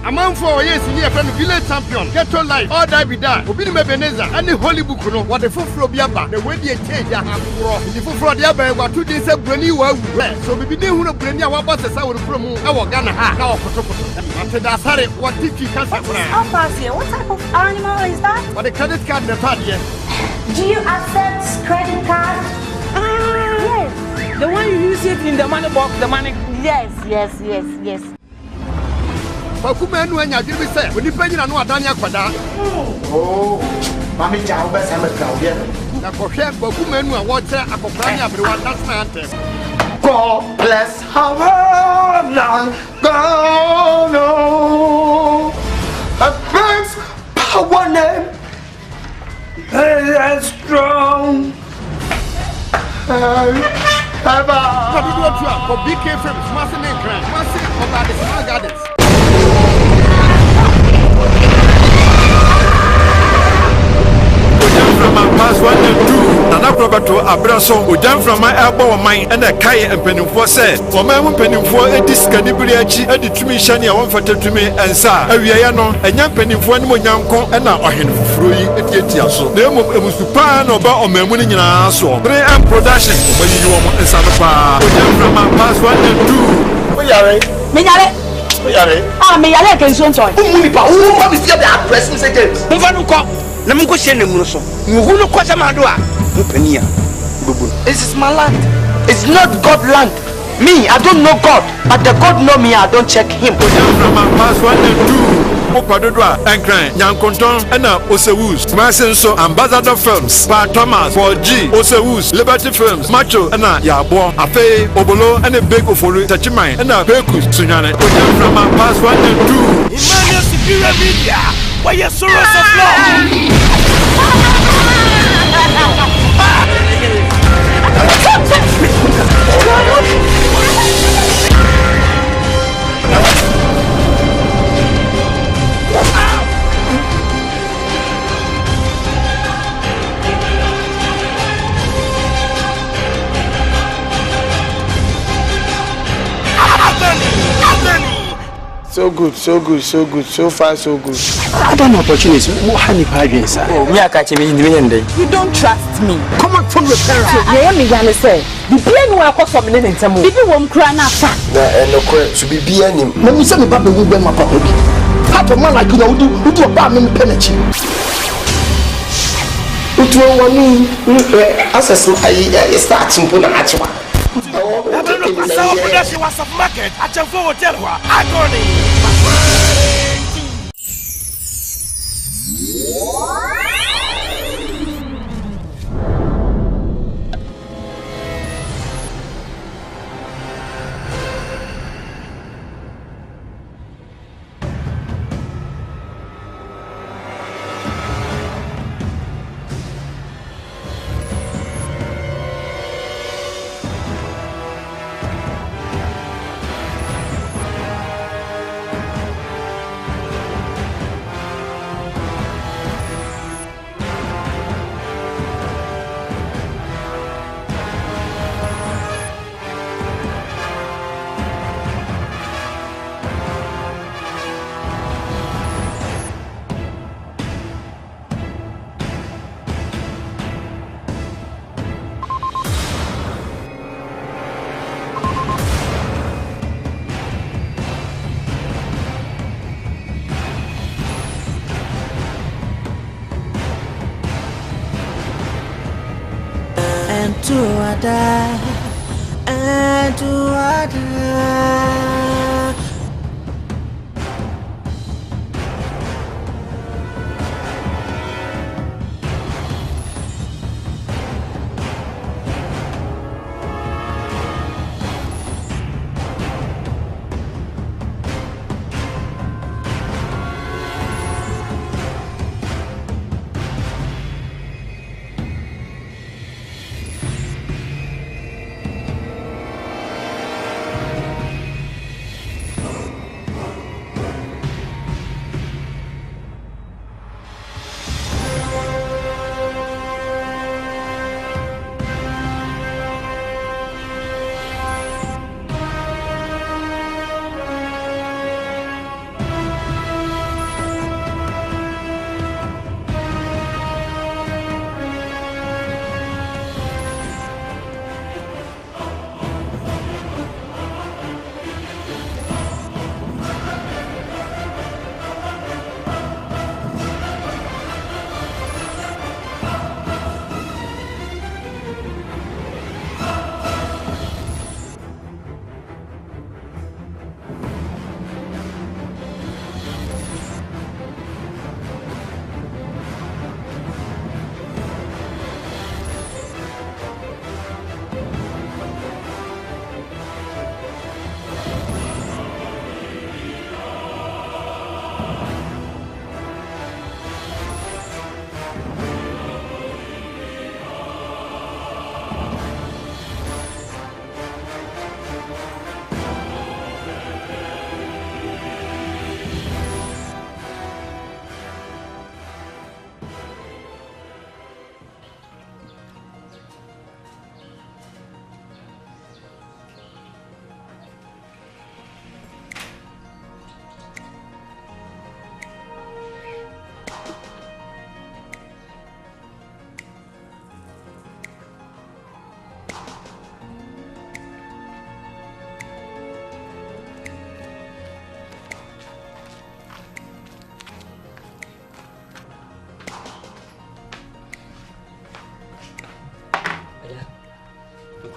A man for years in here, friend, village champion, get your life, all die be done. Obini Mebeneza, and the holy book, what the full biaba, the way they change, I have the full biaba, what 2 days of Breni were. So we begin who Brenia, what was the sound of promo, our Ghana, now for after that, sorry, what did you can't say? What type of animal is that? What the credit card, the third year. Do you accept credit card? Yes. The one you use it in the money box, the money. Yes. Bakuman, when you did say, when you pay on what Dania Quada. Oh, Mammy Chow, best I'm a crowd. Now, for sure, Bakuman, who are water, a companion, everyone, that's my answer. God bless her land. Go no. A prince, power name. And strong. Ever. For BK Films, Massive and Crime, Massive about the Small Gardens. From my past 1 and 2, and I brought to Abraso, who done from my elbow of mine and a Kai and Penny for said, for my own penny for a discanibriachi, and the Tumi Shani, I want to me and Sa, a Riano, and young penny for one more young con, and now I can free at Yetiaso. The name of Musupan or about my winning in our soul. 3 and production, when you want in Salapa, who done from my past 1 and 2. We are it. Me yale can show toy. Who is the address, Mr. James? This is my land. It's not God's land. Me, I don't know God, but the God know me. I don't check him. From my past 1 and 2. Opadodwa and Cran, Yankonton, and Osewus, Masenso, Ambassador Films, Pa Thomas, 4G, Osewus, Liberty Films, Macho, and Yabo, Afe, Obolo, and a big of Tachimai, and Pekus, Sunyane. From my past 1 and 2. Emmanuel Superior Media, where your sorrows of love. So far so good. I don't know opportunities. Oh, me I catch me in the end. You don't trust me. Come on from your parents. Yeah, me gonna say. The brain will cost some minute and more. People won't cry now. No, should be any. Let me say me baby will be my papa. Part of man like you know who do about me penalty. As I start simple na achwa. Market. I can forward tell her. I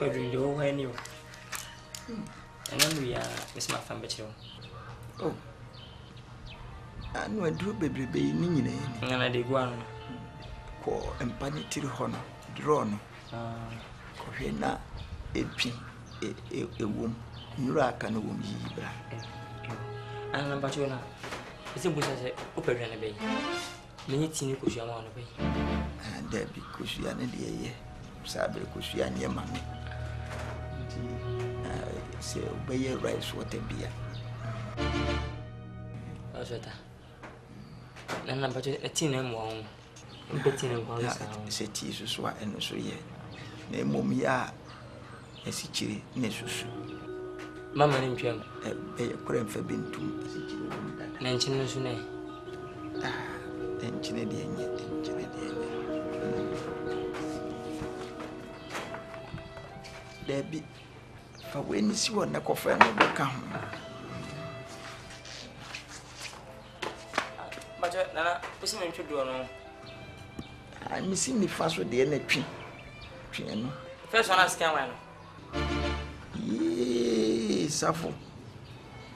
could read over any. And then we are Miss Martha Mitchell. Oh, and when do baby be nini, and I did one call and panity honor, drawn. Cohena, a pin, a womb, Nurak and a womb, and about you now. It's a bush as a open and a bay. Many teeny push you on a bay. And there because you are an idea, Sabre, because you are near mammy. Say, obey your rights, what a beer. Oh, sweater. And about a tin and one. Betting and one said Jesus, what and so yet. Name Momia, as he chilly, Nessus. Mamma and Piam, a crème for being too. Mention Sune. And Canadian yet, there be. For when you see one, a coffee and come. But Nana, what's meant to do? I'm missing the fast with the energy. First one, I scan one. Yes, Safo.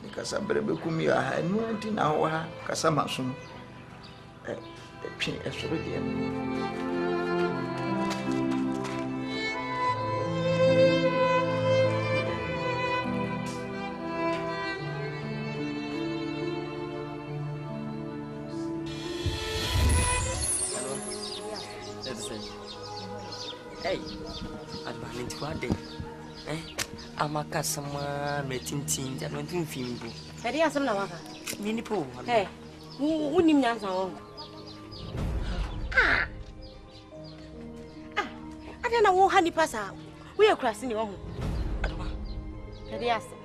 Because I better become your high mountain hour, Casamasum. A pin as already. Hey, I'm going to add I'm a customer, meeting team, I don't think film. I didn't some Navaka. Minipo. Hey, who knew me answer? I don't know what honey pass out. We are crossing your home.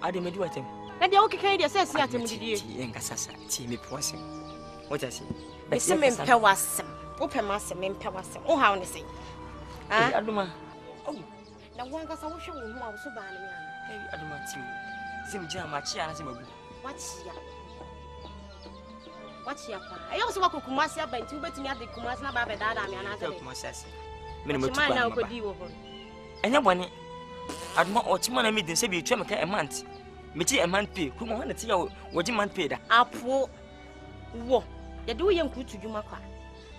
I didn't do it. And the okay Canadian says, I tell you, and Cassasa, Timmy Poissy. What I say? But some men was open master men powers. Oh, how to say. Aduma. Oh, now one got some show who I was so bad. Hey, Aduma, Sim Jam, my chair, as a baby. What's your I also walk with Kumasi by 2 betting at the Kumasna Baba Dada and I tell myself. Minimum, I could deal with. And no one, Aduma or Timon meeting, say you trim a month. Mitty a month pay, who want to see what you might pay that. I'll poor war. The do young good to you, Maka.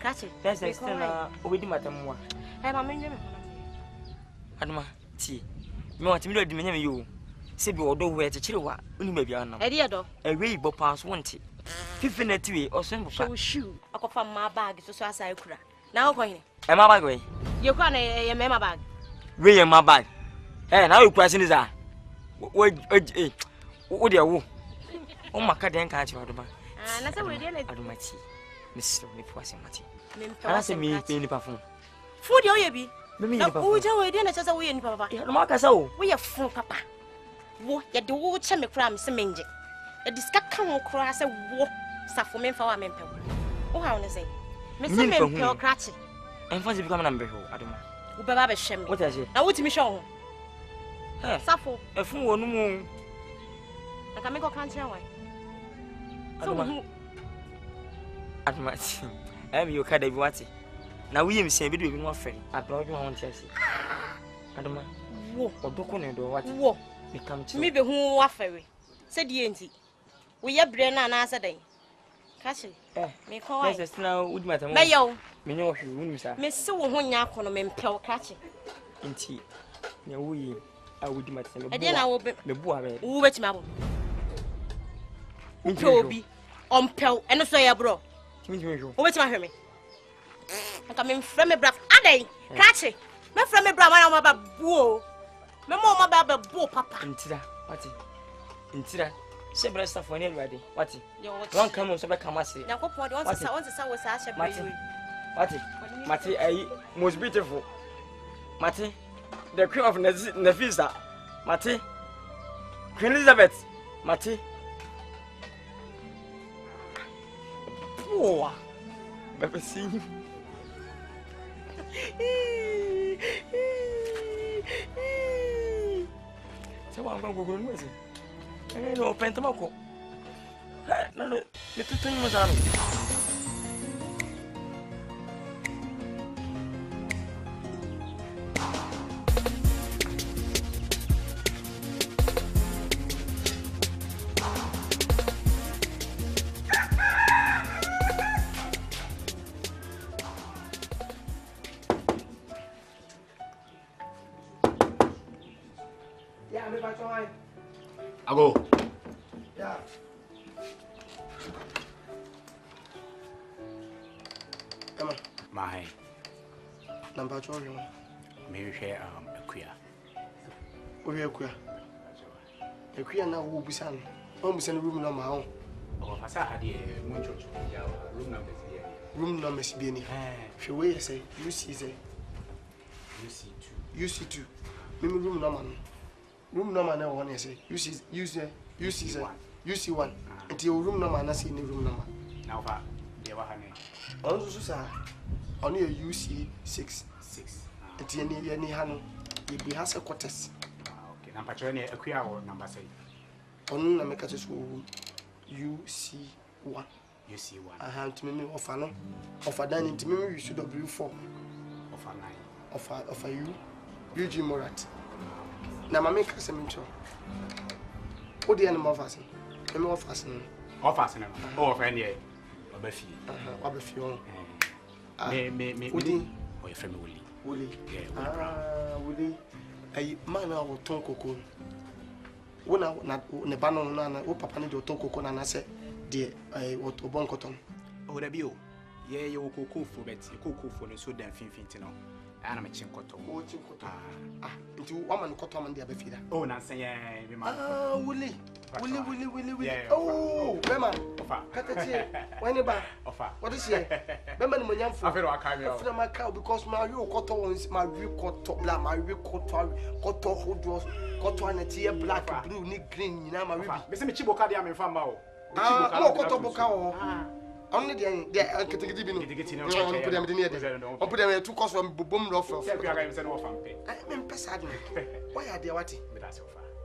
Catch it, that's a still with Madame. I'm a man. Adama, tea. You want me to demand you. Say, you although where to chill, only maybe I know. A way bo pass 1 50 or some shoe. I could find my bag so as I could. Now, going. Am I bag way? You can't a member bag. Really, my bag. Hey, now you question is that. What do you? Oh, my cat didn't catch you, Adama. And that's a way Adama tea. Miss Nipois and Matty. I say me paying the perfume. Food your baby. Who do dinner as a way in Papa? Marcus, we are full, Papa. What you do, Chammy Cram, some mingy. A discuss come across a war, suffer men for our men. Oh, how to say? Miss Mempel Cratchy. And once you become a number, Adama. Who Baba Shem. What is it? Now, what to me show? Suffer a fool no more. I can make a country away. Adama, I'm your card of what? Now we say we do not friend. I brought you on Chelsea. Adama, wo or Docon or what? Wo become to me be who waffle. Said Didnt. We are Brenna and answer day. Catch it. Me call us now would matter. Mayo, me know if you wouldn't, sir. Miss so when you call them pale catching. In tea. No, we I would matter. And then I will be the boy. Who wet my Toby on pale and so ya bro. What's my hermit? I come in from a braff. Ade, catch it. My from a braff, I'm about boo. My mama about boo, papa. Intida, what? Intida, several stuff when everybody. What? One come on, so I come and say. Now, what point once I want to say was Asha Martin. What? Mati, I most beautiful. Mati, the cream of Nefisa. Mati, Queen Elizabeth. Mati. Oh, never seen you. So I'm going to go with it. I know Pentamaco. No, the 2 things was on. go. Yeah. Come on. My. Number 2. Maybe share Akuya. Where Akuya? Akuya now will be son. Almost in a room on my own. Oh, I saw the moon church. Room numbers here. Room numbers being. She will say, you see, say. You see 2. Maybe room number. Room number now one say. You see 1. Until room number and I see any room number. Now, they were honey. Also, sir, only a UC 6. Until any hand, it has a quarters. Okay, number 20, Akuya or number 6. On the make us UC 1. UC 1. I have to me of a dining to me, you should W4 of a U. UG Morat. Now, my make us a mentor. What the animal fasten? I'm off fasten. Off fasten. Oh, friend, yeah. Obefion. Me, Woody. Or your friend Woody. Yeah, Woody. A man of Tonko. When I not the banana, oh, Papa need your Tonko, and I said, dear, I want to boncoton. Oh, the bill. Yeah, you will cook for Betsy, cook for the so damn fin. And I'm a chinkoto. Oh, chinkoto. Into woman cotton and the other feeder. Oh, Nancy, yeah, Willie. Oh, Bema. When you buy, what is it? Bema, my young father, I can't after my cow because my real cotton is my real cotton, my real cotton, who draws cotton and tear black, blue, nick green, you know, my river. Miss Chibocadia and Famao. Oh, cotton boca. Only the getting put them near them. Put them 2 costs from boom off. I'm pesado. Why are they what?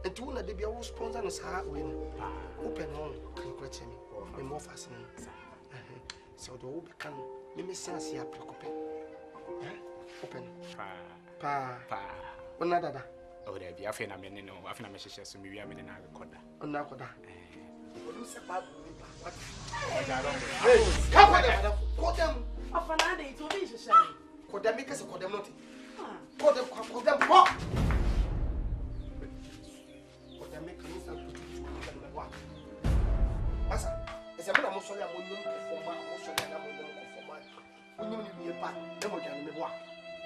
And 2 that they be all sponsor and sa win. Open on, can question me. More fascinating. So the old can me sense ya preoccupé. Open. Pa. One another. Oh, there be a phenomenon. I think I'm a share so maybe I'm in another corner. On that corner. What? Call them. Of an idea to be the same. Call them because of them not. Call them. Call them. Call them. Make me something to do. Asa, it's a man of Soya Moon for my Motion.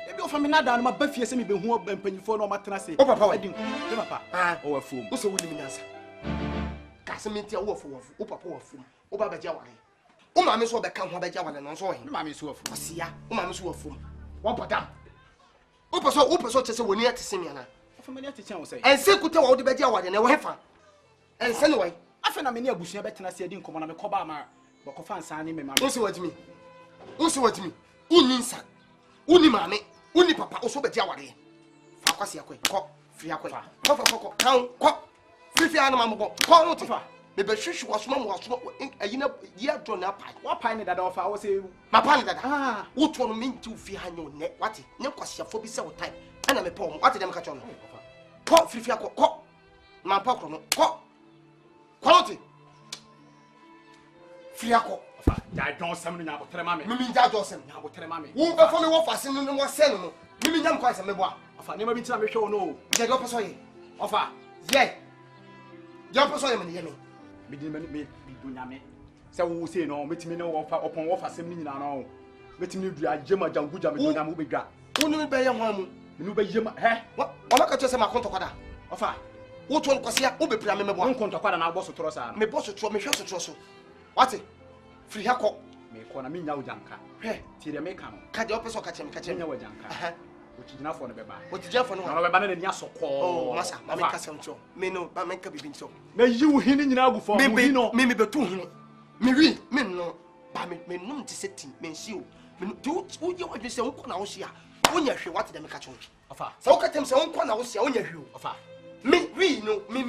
Ebi ofa me nada na mabafie se me be hu mpanyifo na omatena se. O papa wadin. E papa. O afum. O so wudi minasa. Ka se mentia wo afum. O papa wo afum. O baba ja ware. O ma me so be kan ho abaja ware no so wo he. Ma me so afum. Osia. O ma me so afum. Wo bodam. O peso chese woni atese me na. Ofa me ni atese wo sai. Ense kuta wo de baja ware na wo hefa. Ense ne wai. Afa na me ni abusua betena se adi nkomo na me koba ma. Bokofa nsa ni me ma. O se watimi. Uninsa. Uni mame. Uni papa oso betia ware. Fa kwasi akwe. Ko fia akwe. Ko. Kan ko. Fifia na mambo. Ko no tifa. Me be hwehwe wasoma mo wasoma ayina ya do na pai. Wa pai ne dada ofa wo se ma pai ne dada. Ah. Wo to no minti fia hanyo ne. Wati. Ne kwasi afo bi se wo time. Ana me pom. Wati dem ka cho no. Ko fifia ko. Ma pa ko no. Ko. Ko no ti. Fia ko. Ja don sam no nyabo tere mame. Mimi ja don sam nyabo tere mame. Wo be fo me wo fase no mo se no. Mimi nyam kwa se me boa. Ofa ne ma bi tina me hwe no. Je do peso ye. Ofa. Ye. Je peso ye me ye me. Me di me do nyame. Se wo se no metimi ne wo fa opon wo fase me nyina no. Metimi ne dua jema janguja me do nyame wo be dwa. Wo no be ye ho amu. Me no be yema he. Wo ma ka cho se ma konto kwada. Ofa. Wo to no kwase a wo be pra me boa. Konto kwada na boss toro sa. Me boss toro me hwe so toro so. Wati. Free hako me ko na me nya ujanka he ti de me ka no ka de opeso ka chem nya ujanka otijina fo no beba otijina fo no no beba na ni asoko oh masa ma me ka sem cho me no ba me ka bibi ncho me yi wo hini nyina agu fo mo hino me betu hini me wi me no ba me num ti seti me nsi o me do wo ye wo se wo ko na wo hia wo nya hwe what de me ka cho ofa se wo ka tem se wo ko na wo hia wo nya hwe o ofa me we no me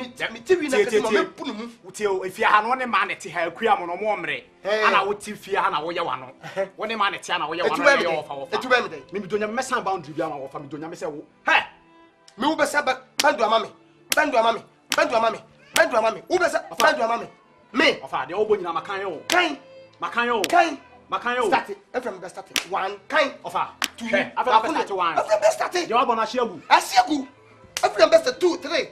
ti wi na ka no me punu mu uti o efia ha no ne ma ne ti ha akua mo no mo mre ana wo ti fia ha na wo ye wa no wo ne ma ne ti ana wo ye wa no ye ofa etu be me dey me bidonya me san boundary bia ma wo fa me bidonya me se wo he me wo be sa bandu ama me wo be sa bandu ama me ofa de obo nyina makan yo start it efrem be start it 1 kan ofa 2 after start 1 after be start it de obo na shiagu asiagu. Every best 2, 3.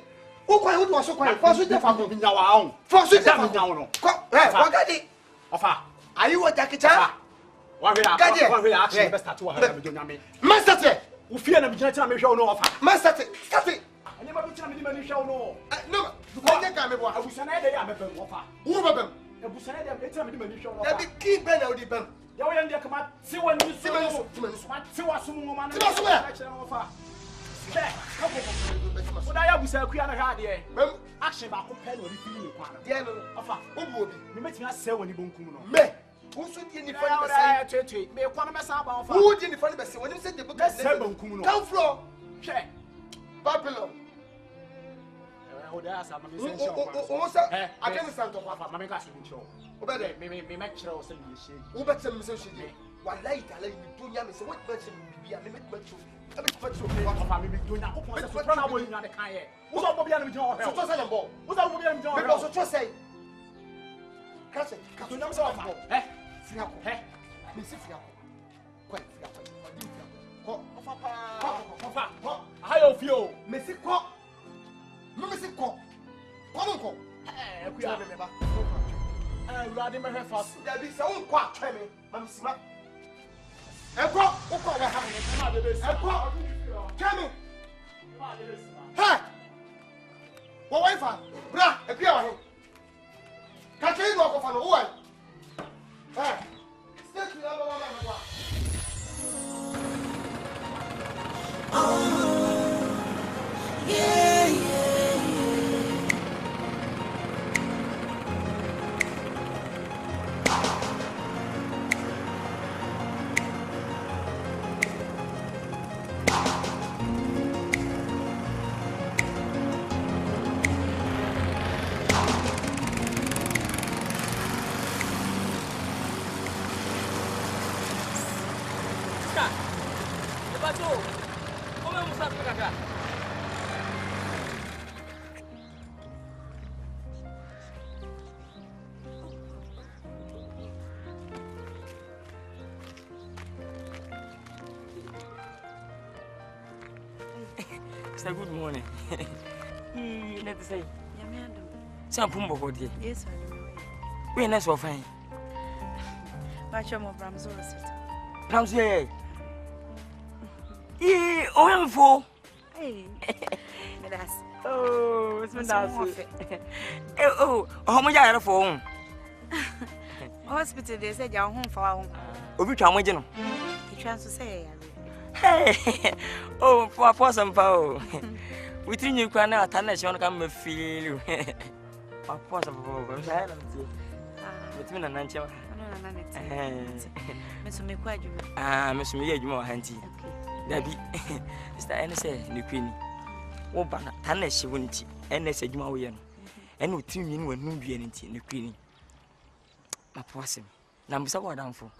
Ukwa yudu wa sokwa. Fosu de fa ko. Nyawa on. Fosu de fa nyawo no. Ko wagadi. Ofa. Are you Jakicha? Wa hwe action best start wa ha me nyame. Master. Wo fie na me gina tina me hwe no ofa. Master. Start. Ani ma bi tina me di mani hwe no. No. Ko nya ka me bo. Abusana e de ya mebem ofa. Wo bebem. Abusana de tina me di mani hwe no. Da bi ki be na odi bem. Ya wo yande kama ti wani so. Ti wa so mo ma na. Ti wa so me. Ofa. What I have said, Queen had here. Action back up pen when you feel you want. Dear, offer. You make me say when you won't come. Me. Who should you defend? May one mess up. Who didn't defend the when you said the book has 7 Kuno. Come floor. Check. Babylon. I can't stand up. My gas in show. Obey me, make sure I'll send you a shade. Who better me so she did? One light, I let you do yammy. So what person will be a limit? I'm going to be doing that. What's up, Bobby? What's up, Bobby? What's up, Bobby? Also, just say, catch it. Catch it. Eh? Eh? Miss Fiaco. Quite Fiaco. Papa. How you feel? Missy Cock. Missy Cock. Come on. Eh, we are remember. And riding my hair fast. There be some quack, Tremmy. I'm smart. Eko, uko wa ha me. Eko, tell me. Hey. Wo wife, bra, e bia wa he. Ka ke no ko fa no wo ai. Eh. Stay to your mama. Yeah. Say good morning. Let me say. Some pumbo for dear. Yes, we are not so fine. Watch your more Bram's hospital. Bram's here. Oh, I'm for. Hey, that's it's been nice. Oh, how much are you for? Hospital, they said you're home for our home. Obi twa general. He tries to say, hey, oh, for a person, Paul. We think you can now turn a come feel you. A person, between an answer. Miss me quite you. Miss me, you more handy. Debbie, is there any say, the queen? Oh, but Tanner, she wouldn't, and they said you are young. And we think you when you be anything, the queen. A person. Now, so what I'm for?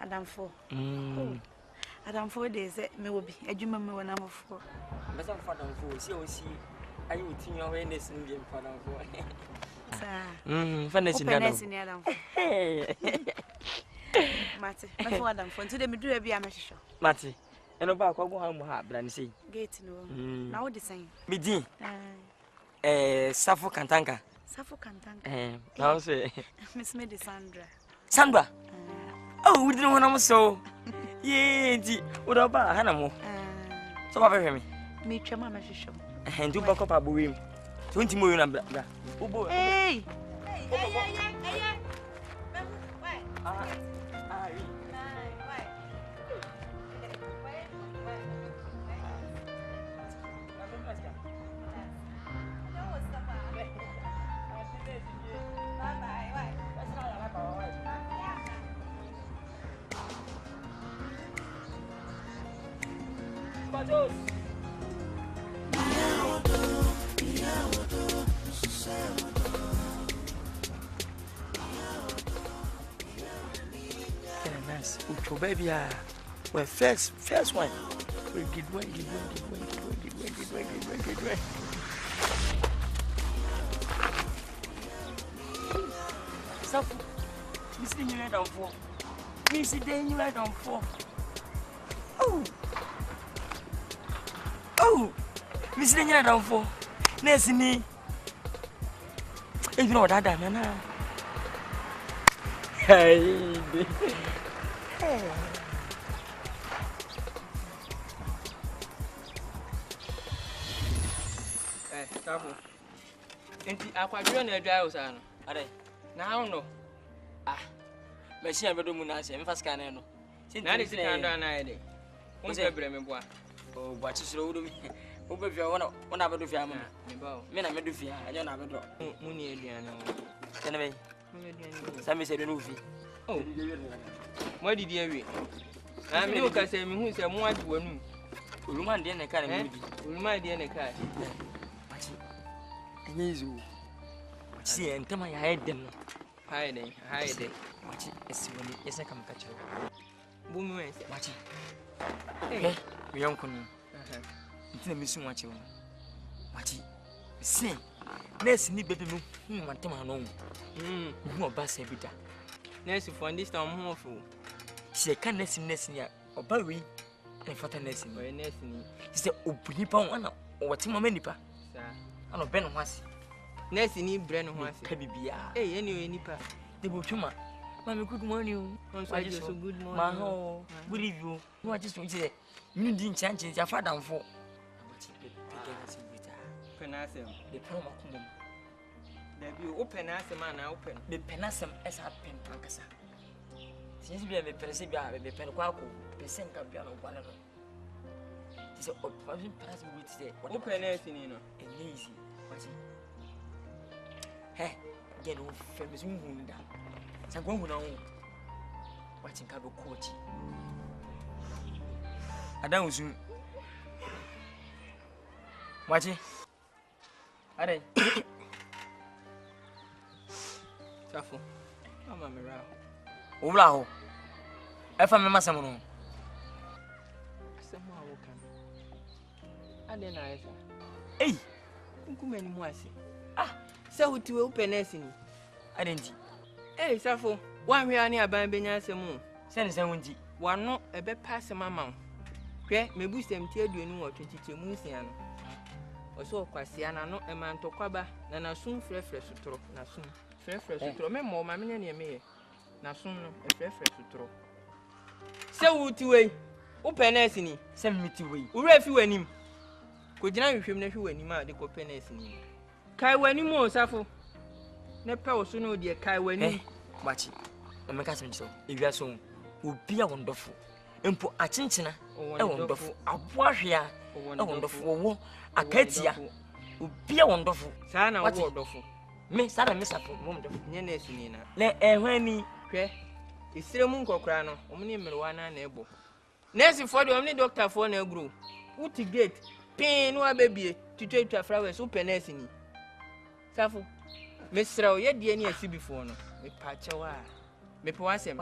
Adam 4. Adam 4 days, me will be a Juma when I'm 4. But I'm for them for see, I would think your awareness in the father for. Finesse in Adam. Hey, Matty, my father for today, me do a be a measure. Matty, and about home, but say, Gate no. Now the same. Bidin, Safo Cantanka. Safo Cantanka. Now say, Miss Medi Sandra. Oh, we didn't want to so. Yeah, what about Hannah? So, what about me? Meet your mamma, show. And do back up a boom. 20 million. Hey! Baby, well, first one. We did one. So, Miss Daniel down for. Miss Daniel down for. Oh, Miss Daniel down for. nurse ni you know what that man na hey Tafu. Enti akwadwo na adwa o sa no. Ade. Na how no? Machine bedo mu na se me fast scan no. Na de sika ndo na ide. Won se brɛ me boa. Oh, bwa chi suro wo mi. Wo be fia wona bedo fia ma. Me ba o. Me na medo fia, anyo na bedo. Mu ni aduane o. Tene be. Mu aduane. Sa me se do no fi. Oh. Mo didi awie. Na me o ka se me hu se mo ade wanu. Oluma de ne ka na me di. Oluma de ne ka. Nizu. Si entama ya hedem no. Haide. Wachi esiwoni yesa kam kacho. Bumu wense. Wachi. Eh, mi yonko no. Ntina misu wachi wo. Wachi. Si. Nesi ni bebe mu hu mantama no. Hu oba se bida. Nesi for this time hu ofu. Si ka nesi ya oba wi. E fata nesi ni. O nesi ni. Si obuni pa wana wote mama nipa. Sa. Ano ben ho ase. Nesi ni bre no ho ase. Ka bibia. Eh, ye nipa. De botuma. Mami, good morning. So good morning. Maho, good evening. No, I just want to say, you didn't change your father for. Penasem. The promo. There be open as a man open. The penasem as a pen pancasa. Since we have a percebia, the pen quaco, percent campiano, one of them. It's a open pass with the open as in you know. And easy. Hey, get off famous wound. Sa gwangu na ho watching ka be coach adan usu wachi are Tafu mama me ra owla ho e fa me masam no asemu awo kan ade na esa nkuma ni mu ase se hotiwe upenesi ni ade ndi Safo, one way ani aban benya asemu. Send wunti. Wano ebe pass mama. Hwe me busem tie aduonu wo twetwetemu nsia no. Oso kwasia na no emanto kwaba na nasun frefre sutro nasun. Frefre sutro me mo ma menya ne meye. Nasun no frefre sutro. Se wuti wei. Wo penesi ni. Se miti wei. Ura fi wanim. Ko gina hwehwem na hwe wanim a de ko penesi ni. Kai wanim o Safo. Ne pa oso no de kai wani machi o me ka semcho ewia so obi a wonderful empo achinchina e wonderful aboahwea e wonderful wo akatia obi a wonderful sa na wo wonderful me sa na me sapo wo wonderful nye na esuni na le ehwani hwe isire mu nkokora no omni mmerwa na na ebo nurse for the omni doctor for na agro uti gate pin no abebie tutwa flowers u penesi ni Safo Mesra ye die ni asi before no me pachewa me pe wasem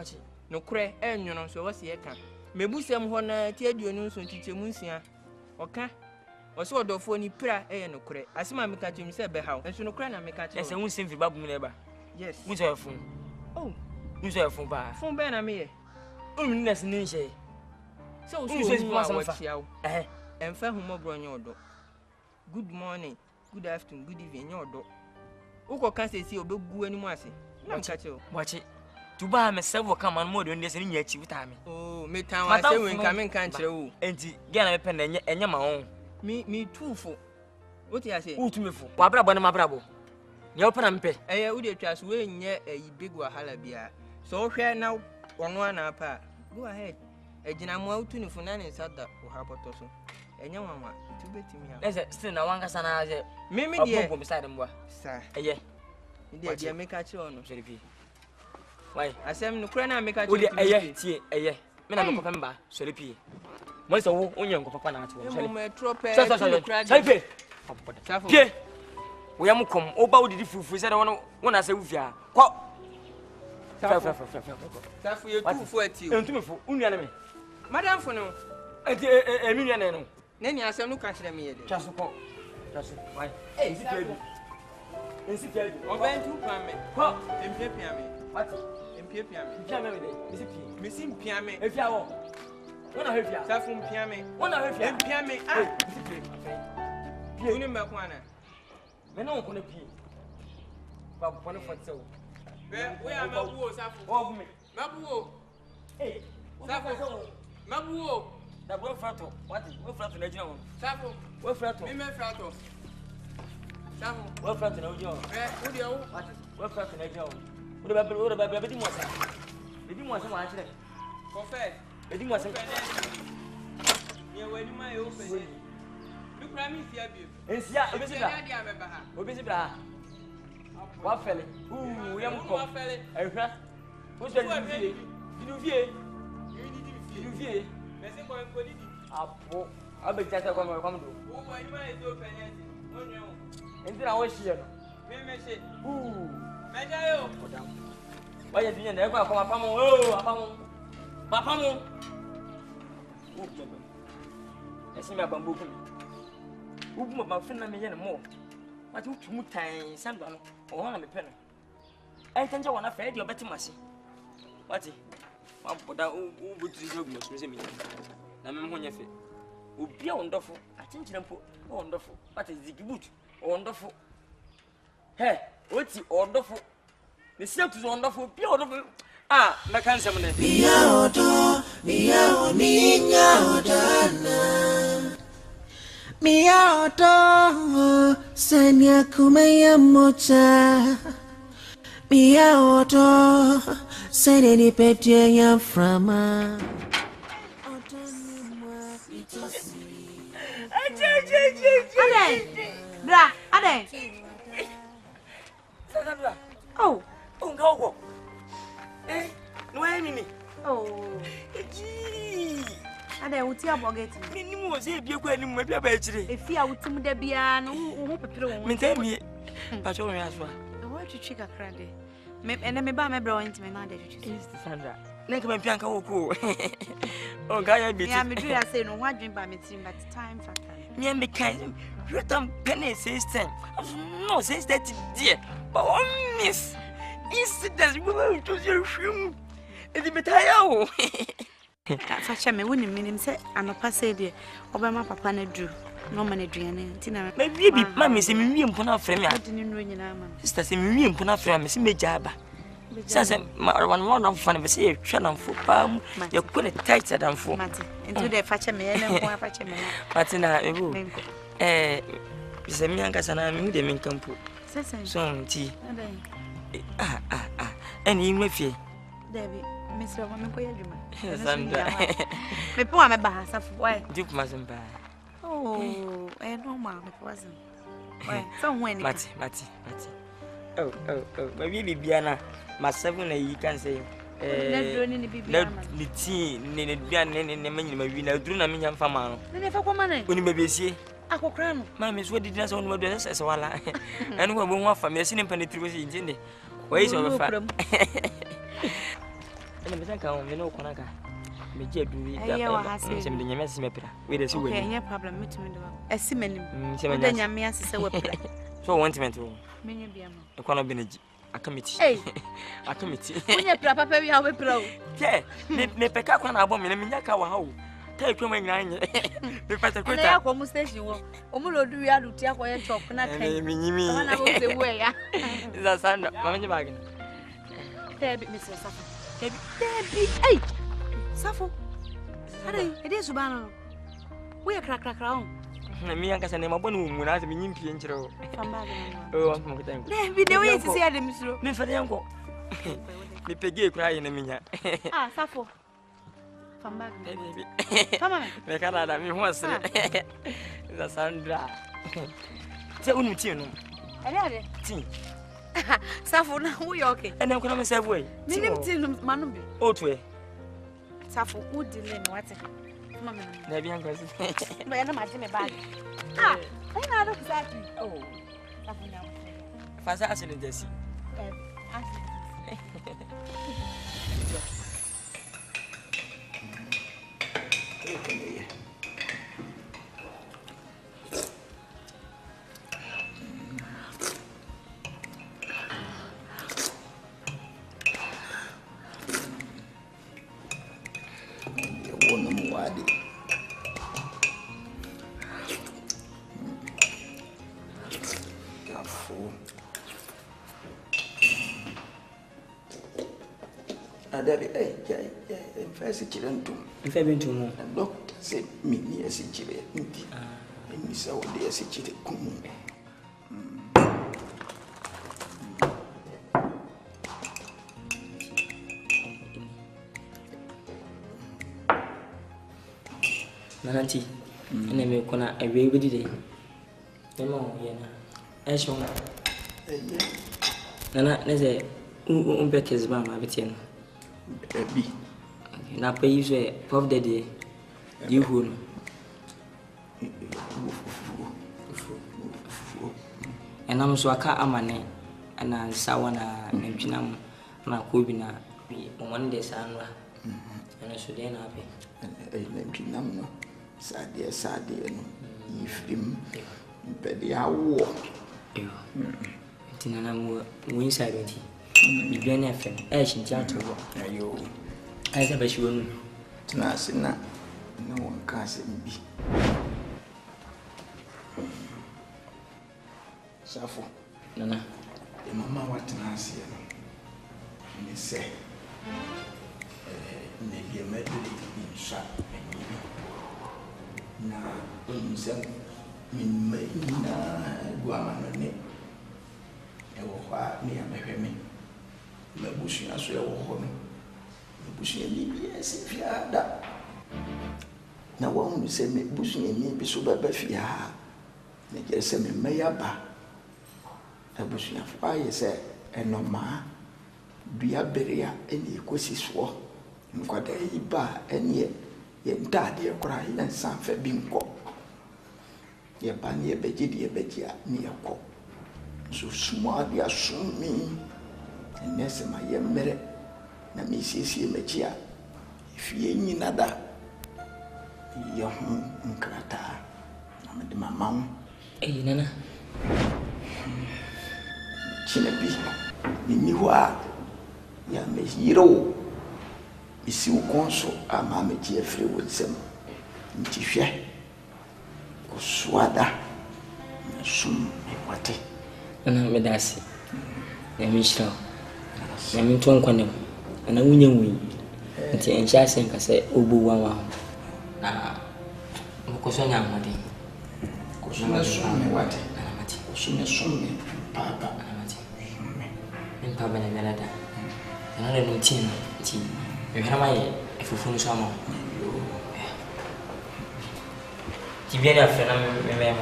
no kure enwono so wose ye ka me busem ho na ti aduonu so tichemu nsia oka wose odofo ni pra no kure asema me ka chim se be hawo enso no kure na me ka che ese won sem fi babu me ba yes mu so fun ba fun be na me ye nnes ni nche so so emfa humo bronye odo good morning good afternoon good evening odo uko kanse si obegu animu ase na mkache o wachi tuba me sevo kama no de ndese ni nyachi vitami me tan wa se wen kan kire o enti ge na me pen na enye ma won mi tufu oti ase utumefo wa brabo na mabrabo ne opana mpe u de twa so we nye big wahala bia so hwe na ono na pa go ahead ejina mu autu ni funa ne sada o hapoto so enye wanwa tubetimi ha ese still na wanga sana aje mimi die obo beside mwa sa eye die die make chi ono serifi why asem no kura na make chi odi eye tie eye me na me kofa mba serifi mo se wo onye nko papa na ati wo serifi mo trope serifi safo pie wo yam kom oba odidi fufu se de wona se wufia ko safo ye tufu ati o entumefo unua na me madam fo no enti emi nua na no nani asem no ka kire me ye de chaso why ensi pia bi obentu pa me ko empie pia me what empie pia me pia me de ensi pia mesi mpia me efia wo wona hefia safo mpia me wona hefia empia me ensi pia pia uni me ko ana Me no ko na pie. Ba bone for tell. We are mabuo safo. Oh me. Mabuo. Eh. Safo. Mabuo. Da bo frato. What is? We frato na jina won. Safo. We frato. Me frato. Safo. We frato na jina won. Wo de wo. What is? We frato na jina won. Wo de ba di mo sa. Di mo sa mo a kire. Confess. Di mo sa. Ye wani ma yo pe. Lu promise ya bi. Ensia, obesi bra. Ya dia me ba ha. Obesi bra. Wa fele. Yam kom. Ehwa. Wo se di vie. Di vie. Me se ko en ko di. Apo. Abeja se ko do. Wo wani ma yo pe ne. Onwe o. Entina wo hie no. Me she. Me ja yo. Wa ye dinye na e ko akoma pamo. Oh, apamo. Papamo. Oh, bebe. Esi me abambo ku. Ubu ma fina me ye ne mo. Ma ti utu mutan sandwa no. O ho na me pe no. E tanje wona fa e di obeti mase. Wati. Ma boda u butu jogu mo so se me. Na me ho nya fe. Obi a ondofo, atinchira mpo. O ondofo. Wati zigibut. O ondofo. He, oti ondofo. Me sia tu ondofo, bi ondofo. Ah, me kan sem ne. Biya oninya odana. Miya odo senya kumaya mocha. Miya odo senya ni pedye ya frama. Ade. Oh. Ungawo. No enemy. Oh. Ade wuti abogeti. Ni mo se bie kwa ni mo bia ba chire. Efi a wuti mu da bia no wo pepere wo. Me temi. Pa cho me aswa. I want to trick a crade. Me ene me ba me bra went me na de twitwi. Is Sandra. Na ke mpian ka wo ko. O ga ya bi ti. Yeah, me do ya say no ho adwen ba me team but time factor. Me kind. You don't penny system. No, since that dear. But one miss. Incidents we will to your room. It be tired. Facha me woni minim se anopa se de obema papa na dru no ma na duane ntina me bi mama se me wie mpona afre me a odi ni nro nyina ma sister se me wie mpona afre me se meja aba se one na fo na se ye hwa na fo pa mu ye ko ne tight dan fo mate ntu de facha me ene ko facha me mate na ebo se me anka sana me de me kampo so nti eni nwe fie Debbie Mr. Woman ko yaduma Sandra me po me ba safo why dip mazamba oh normal me po azam why so when mate oh ma bibia na ma 7 na yi kan say na drone ni bibia ma ni ti ni bia ne manyina ma wi na duru na menya mfa ma no ne fa kwa ma na oni babiesie akokra no ma me so didi na so oni madu se wala enu ko bo ho afa me si ne pani tribo si njinde wai so be fa ene me sanka on me no kona ka me je du da se me de nyame se me pira we de si wani okay no problem me to me do esi manim se me de nyame asese we pira so want me to me nya bia ma e kwana bi na ji akamiti akamiti unya pira papa wi ha we pira o ke me peka kwana abo me nya ka wa ha o ta ekwe ma nya anye me pata kweta na ya ko mu station wo o mu lo du wi adu ti akoye chop na kai me nyimi na bo se we ya za Sandra mama je bagina tebi Mr. Safo tebi hey Safo Are ede subano we krakrakra on na mi yanka sane mabon mu na se mi nyimpi enchire o famba ga o wanko kutan tebi de we sisi ade misro mi fere yanko mi pege kura ye na minya Safo famba ga tebi famba me kana da mi ho asre za Sandra se unu ti no ade ti Safo na wo yo okay ene ko na me save way minim ti no manu bi o to e Safo udile no wate mama na bi yanko si no ya na ma je me bag ai na do exactly oh Safo na fasa asile desi Adabi, first children. If I've been to know, the doctor said, me near Sicily, and Miss Old dear Sicily. Nanti, and I make a way with it. The more, as one. Nana, there's a Becky's mamma, Betty. Now, pay you of the day. You who and I'm so a car amane and I saw one named Jinam and I could be one day, Sandra, and I should then happy. And Jinam, sad dear, if him, but they are war. Tinanam inside with you. You be an effort, as in Chato. I have a shoe. Tenacina, no one can be. Safo, Nana, the mamma what Tenacina. And they say, maybe a medley in shot and maybe. Now, in some Guamane. Near me, my bushing as well. The bushing, yes, if you had that. Now, one will say, me bushing and me be so bad, if you have. Make a semi mayaba. A bushing of fire, say, and no ma. Be a barrier, any questions war. And what a bar, and yet, daddy crying and some for being caught. Ye ban ye begia near cop. So smart, they assume me, and yes, my young merit. Na me see Machia. If ye ain't nada, young Crata, I'm at my mom. Eh, Nana. Chinabi, Miniwa, ya me hero. Is you consul, a mamma Jeffrey with some. Ntifia, Swada, Sum, what? And I'm a dassy. I mean, so I mean, to one and a winning wing. Until in Chasing, I say, Ubu Wawa. Now, Cosana, Madi. Cosana, Sum, what? Sooner, soon, Papa, and Papa and Melada. Another new team. You have my if you finish some. Ti viene a frenare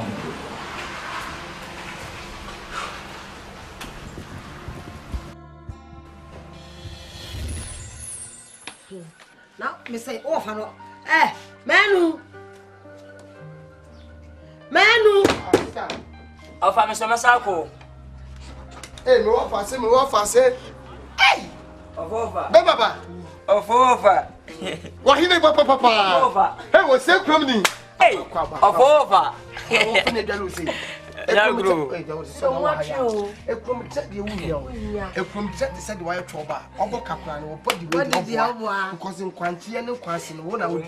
Now, me say, oh, Fano. Manu. Of Mr. Masako. Hey, no offer, say. Hey! Of over. Baba. Of over. What he papa? Over. Hey, what's that coming? Hey! Of over. So what you? A promoted the union. A promoted said why trouble. Obo Capran or body because in Quantia no question, one I would.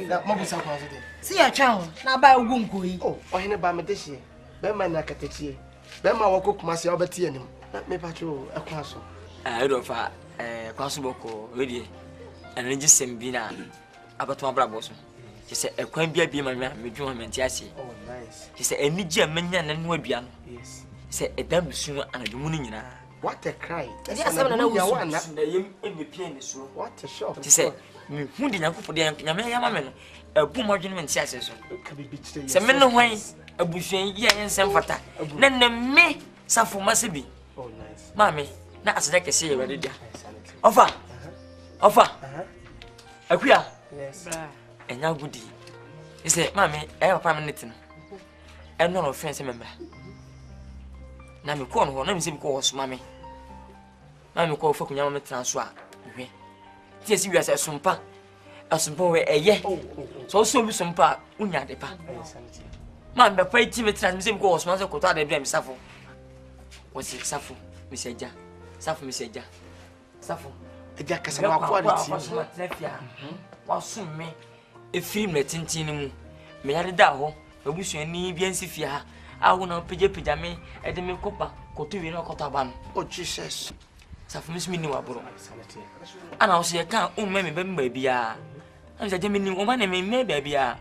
That Mobisa positive. See a child, now by a wound. Oh, or in a bamadishi. Bema Nakatachi. Bema will cook myself at him. Let me patrol a castle. I don't know possible ready. And just send Bina about one brabos. He said, a quaint be my man, me do him and Tiasi. Oh, nice. He said, a midget minion and Webian. Yes. He said, a damn sooner and a morning. What a cry. Yes, I know one. In the pianist. What a shock. He said, who did not put the Yamaman, a boom argument says. Some men away, a bushing, and some fata. Then the me suffer must be. Oh, nice. Mammy, not as I can say already. Offer. A queer. Yes. And now goody. He said, Mammy, I have a permanent. And no offense, remember. Now, me call one, let me see because Mammy. Mammy call for Yama transfer. Yes, you are a sumpa. A sumpa, a ye. So some pa, unya de pa. Mamma, pay Timmy transmission calls, Master Cota de Blame Saffo. Was it Saffo, Miss Eja? Saffo, Miss Eja. Saffo. A jackass of quality. Was soon me. A film let in me had a dow, a wish you need Biensifia. I will not pay pajame at the Milcopa, Cotuino Cotaban. Oh, Jesus. Safumi mi ni wabro. Ana o se kan o me be bia. Am se je mi ni o ma na me bia.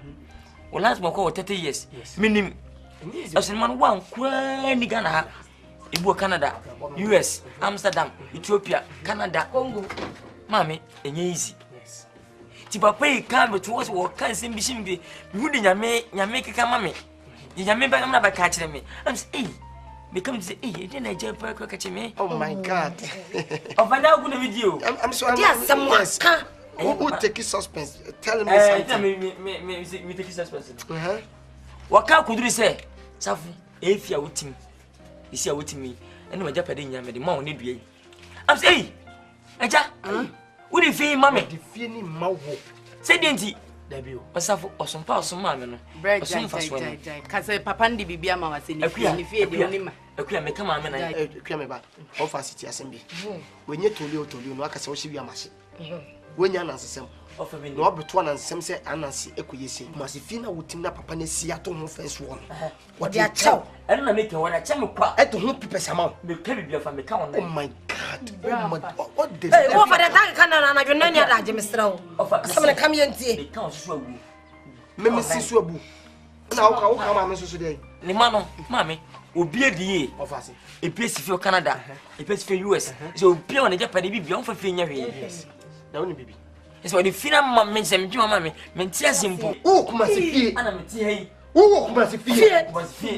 O last mo ko 30 years. Minim. Asin man wan kwa ni Ghana ha. Ibu Canada, US, Amsterdam, Ethiopia, Canada, Congo. Mami, enye easy. Ti papa e kan be to wo kan sem bi shim bi. Mi hu nyame keka mami. Nyame ba na ba ka kire me. Am say me come to say dey na je pa ka kire me. Oh my God. Of na go na video. I'm sorry. Yes, someone can. Who take suspense? Tell me something. Me take suspense. Waka kuduri say safu efia wotim. Isi a wotimi ene ma japade nyame de ma woni dua. Am say aja. Wo de fi mama de fi ni ma wo. Say denti da bi o. Osafo osompa osoma me no. Osomfa so no. Ka say papa ndi bibia ma wase ni fi de oni ma. Akuya me kama me na. Akuya me ba. O fa city asem bi. Wenye toli no aka se wo hye wi amase. Wenya nansesem. Ofa me no obeto nansesem se ananse ekoyesi. Mase fi na wotim na papa na si ato ho fence wo. Wo de achaw. Eno na make wona che me kwa. Eto ho pipes ama. Me ka bibia fa me ka wona. Oh my God. Oh my. What the? Hey, wo fa de tank kan na dwena ni ada agimesra wo. Ofa. Asem na kam yentie. Me ka osusu awu. Me si su abu. Na wo ka ma me so dey. Ni ma no, mami. Obi adie. Ofa se. E place fi Canada. E place fi US. So obi wona japade bibia on fa fi nya hwe. Yes. Na woni bibi. So the final mama sem juma mama men tia simple kuma se fie ana me tia yi kuma se fie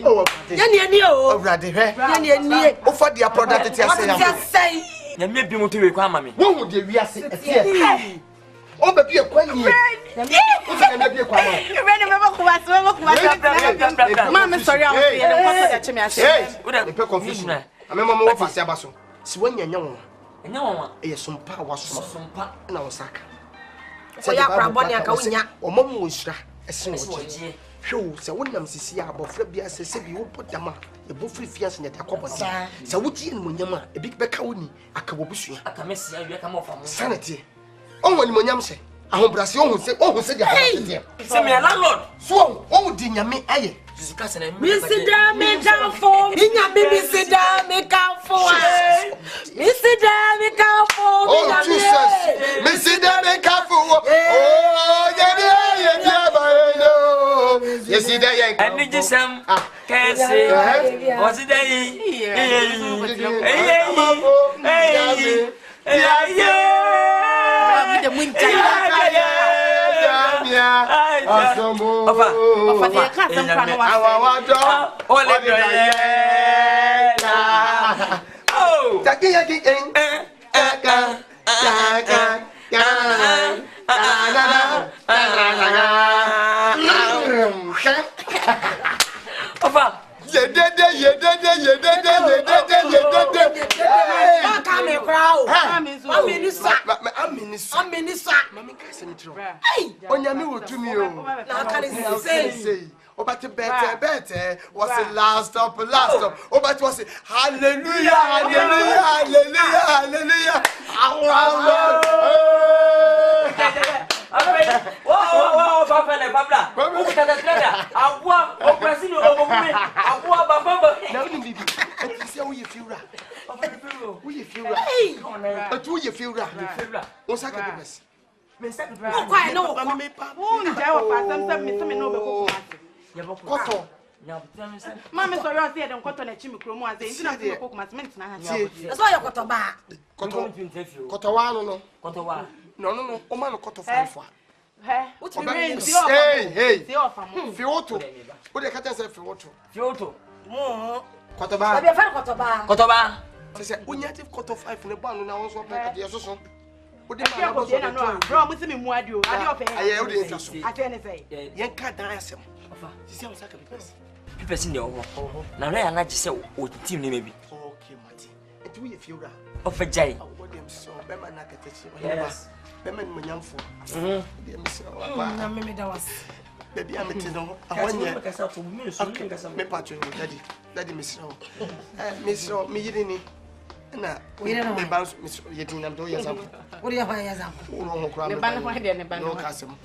oh yani o obrade hwe yani o fa dia product tia se ya na me bi mo to we kwa mama wo hu de wiase atie o ba bi e kwa ni o fa na bi e kwa ma me ne me kuwa mama sorry am fi ne ko to cheme ase wo da pe confusion amema mo fa se abaso si wanya nya wo enya wo e sompa wa sompa na wo saka oya kraboni aka wunya o mamu nsura ese wo ji hwo se wonam sisi abofra bia se bi wo podama e bo free fiance ne takobo se wo ji no nyama e bi beka woni aka wo busua aka mesi ya wi mo fa mo sanity on woni mo nyam se ahobrase ohun se dia se me landlord so o di nyame aye sika se na misida me kanfo nyame misida me kanfo misida me kanfo oh Jesus misida me kanfo oh ye abayelo yesida ye ani jisam kese osida yi Ofa de ka sam kwa no wa oh taki yaki aka Ofa yedede kame krao aminisa mami ka se nitro onyame wotumi o na kare say obati better was the last stop obati was hallelujah Wow, papa le babla. O ka da trada. Abua, o Brazil o bobume. Abua baba. Na uni bibi. Enti se wo ye fiura. Wo ye fiura. Atu wo ye fiura. O saka bebes. Me saka. o kwai no ko me pa. o nja o fa sam me no be ko kuma Koto. mama sorry o se de nkoto na chi me kromu aze ndi na ko kuma cement na ha so ya kotoba Koto wa no. Koto wa. No. O ma no koto 5 o ti me nti o. Hey. ti o fa mo Fioto. O de ka tan se fioto. Koto ba. be fa kotoba Se onya ti koto 5 ne ba no na won so pe ka de soso. O de ma na so no bro mo se me mu ade o ade o fe aye o de nta so. ate ne say Yen ka dan asem. Ofa. Sisi am saka bipes. People in the over. Na re ana gise o team ne mebi. Okay, Mati. Etu ye fiura. Of a jai. What them so be man na katechi. Yes. Be man mo nyamfo. Dem so. na me da was Baby am te no. Awanye ka sa fo mi so mi ka sa. Me patro daddy misro. Misro mi yiri ni. Na me ban misro yedi na do yazam. wo ya fa yazam Wo ho kra ne ban ho de ne ban no kasem.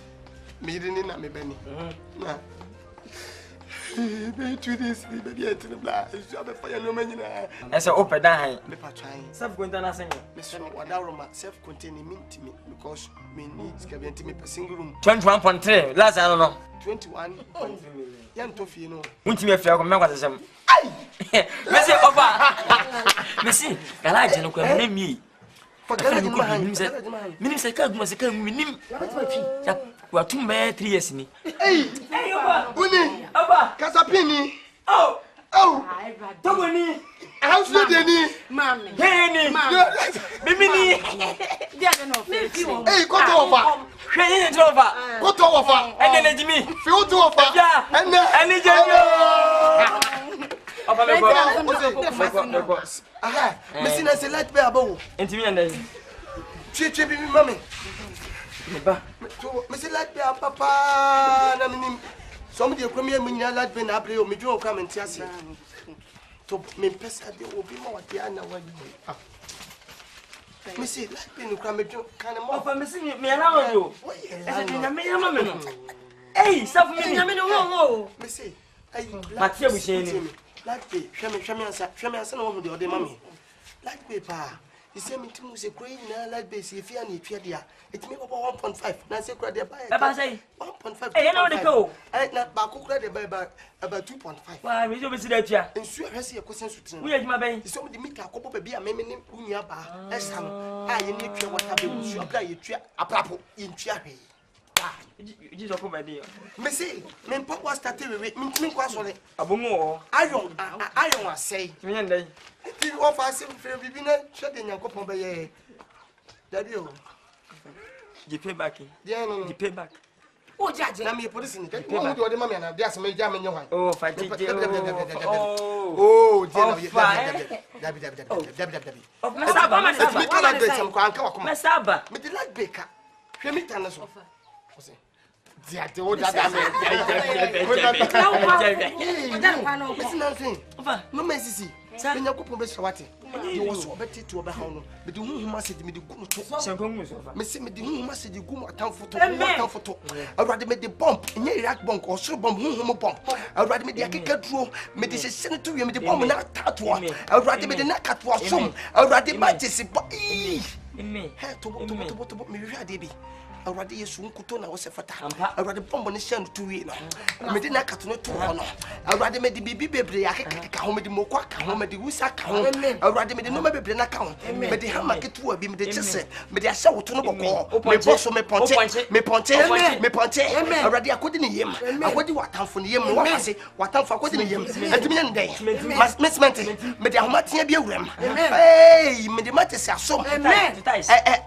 Mi yiri ni na me bani. Na Be 2 days be at the black. So be fire no man. Ese open dan. Me pa trying. Self contained na senyo. Me so wadaroma self-contained me intimi because me needs can be intimi per single room. 21.3 last I don't know. 21.3 million. Yan to fi no. Untimi afia ko me kwasem. Ai! Messi ofa. Messi, garage no kwa me mi. For garage no man. Minim se ka guma se ka minim. Ya wa tumbe 3 years ni. Hey! Hey ofa. Uni. Ofa. Kasapini. Oh. Oh. Togoni. How should they ni? Mommy. Hey ni. Mimi ni. Hey, go to over. Hey ni over. Go to over. Ene Jimmy. Feel to over. Yeah. Ene Jimmy. Ofa me go. Aha. Missing as a light bear bow. Intimi and Chichi be mommy. Ba. Missing light bear papa na minim. Somebody come here me light bear na play o me do come and tia se. To me pesa de obi ma wati ana wa yi. Me see light bear no come me do kan mo. Ofa me see me allow you. Ese de nyame yama me no. Hey, stop me. Nyame no wo. Me see. Ai. Matia bu sheni. Light bear, hweme ansa na wo de ode ma me. Light bear pa. You say me to say crazy na light bear see if you na twa dia. It me about 1.5. Na say cra de buy. Baba say 1.5. Hey, you know the go. Na ba ko cra de buy about 2.5. Why me be see that tia. Nsu ahwese ye kosen sutin. We adwuma ben. You say me de meter akopo ba bia me ne unia ba. Esa no. A ye ne twa water be nsu abla ye twa aprapo ye ntwa hwe. Jesus come by there. Me say me papa started we me kwa sole. Abongo. Ayon asay. Me nyanda. Ti o fa se fere bibi na hwe de nyankopon be ye. Daddy o. You pay back. Yeah no. You pay back. O jaje. Na me police ni. Wo do de mama na dia se me ja me nyohan. Oh, fight it. Oh, Dabi. Of Masaba, Masaba. Me kala de sam ko anka wakoma. Masaba. Me de like baker. Hwe me tan so. Ose. Dia de o dada me. Listen na thing. No me sisi. Me nyakopon be swate. De wo so obetete obe hawo no. Me de huhuma se de me de gumu to. Senkongu so fa. Me se me de huhuma se de gumu atamfo to. Awurade me de bomb. Nye Iraq bomb or so bomb huhuma bomb. Awurade me de akeka duro. Me de sese to we me de bomb na tato. Awurade me de na katwa som. Awurade ma jesi bo. Me. He to me hwe ade bi. Awurade Yesu nkuto na wo se fata. Awurade bomb ne hye no to we no. Me de na kato no to ho no. Awurade me de bibi bebre akeka ho me de moko aka ho me de wusa ka ho. Awurade me de no ma bebre na ka ho. Me de hama ketu abi me de chese. Me de ahye woto no boko. Me boso me ponche. Awurade akodi ne yem. Akodi watamfo ne yem. Wo kase watamfo akodi ne yem. Antimi ne ndey. Mesment. Me de ahomatia bi awuram. Hey, me de mate se asom.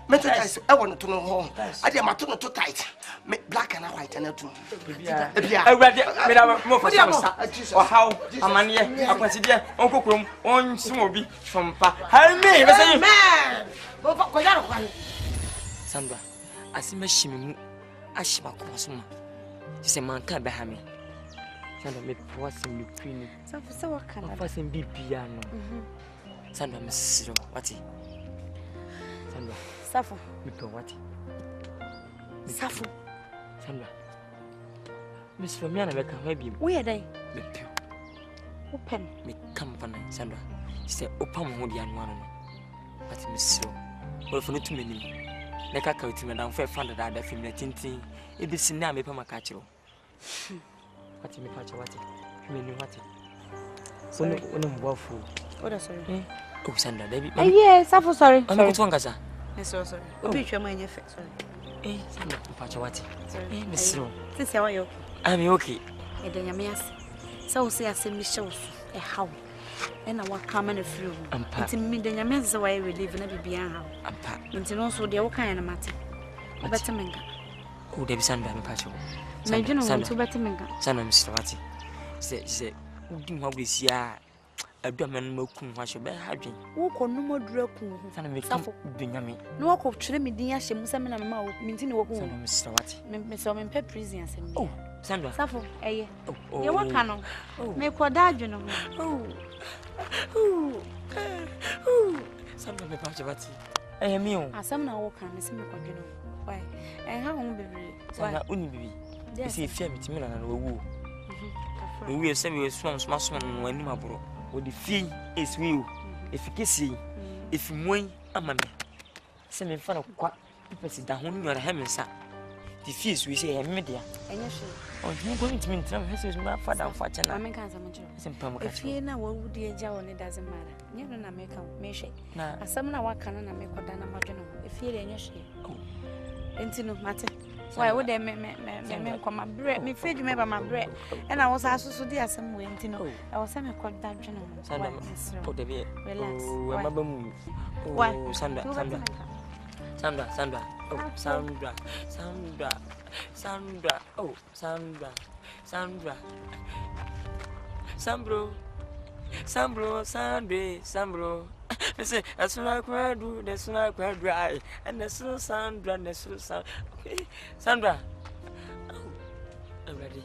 Me to ties. I want to know ho. Ade mato no to tight. Me black and white and two. Awurade me da mo fa sa. O how amane akwaside onkokrom onsum obi fompa. Hai me be say man. Mo fa ko yaro kwan. Sandra, asima shimimu ashima ko soma. Se manka be ha me. Sandra me poasim me queen. So what can I? Poasim bibia no. Sandra me siro wati. Sandra. Safo. Me to wati. Safo. Sandra. Miss Romiana be kan ma bi. Where dey? Me pio. Open. Me kampana Sandra. Say opam ho dia no ano. But me siro. Wo fo no to meni. Na ka ka uti me dan fa fanda da film na tintin. E bi sin na me pa maka chiro. Wati me pa cha wati. Me ni wati. So no mbwafu. Oda sorry. Oh Sandra, David. Yes, Safo sorry. I'm going to answer. Sorry. Obi twa ma nye fix sorry. Sandra, pa cha wati. Miss Ro. Since you are okay. I'm okay. E de nyame ase. So say asem show so. E how. E na wa come na free. Nti me de nyame ase why relieve na bibia how. Ampa. Nti no so de wo kan na mate. Obetimenga. Oh, David Sandra, me pa cha. Me dwene wo to obetimenga. Sandra, Miss Wati. Say udi ho bresia. Aduaman makum hwahwe be hadwen. Wo ko no modura kun ho. Sana me Safo benyame. No wo ko twere me din ahye mu se me na me ma wo minti ne wo kun. Sana Mr. Wati. Me so me pe prison asem. Oh, Sandra. Safo eye. Ye wo ka no. Me ko da adwene ho. Sandra me pa cha wati. Eh me o. Asem na wo ka me se me ko dwene ho. Why? Ha ho bebre. Sandra uni bibi. Isi fia me timi na wo wu. we are saying we swam when you mabro. With the fee is we. If you can see, if you win, I'm a man. Send me for a quack. People sit down your hemisphere. The fees we say, media. And you should. Oh, you're going to mean to me, my father, for China. I'm in Kansas. If you know what would you do, it doesn't matter. You don't make a mission. As someone I can make what done about you. If you're in your shape. Oh, and no matter. Why would they make my bread? Me feed you my bread. And I was asked to do some way, you know. I was semi called that general. Relax. Why? Sandra. Oh, Sandra. Oh, Sandra. Sambro. Listen, that's what I cried, that's what I cried dry. And that's so Sandra, that's so Sandra. Oh, I'm ready.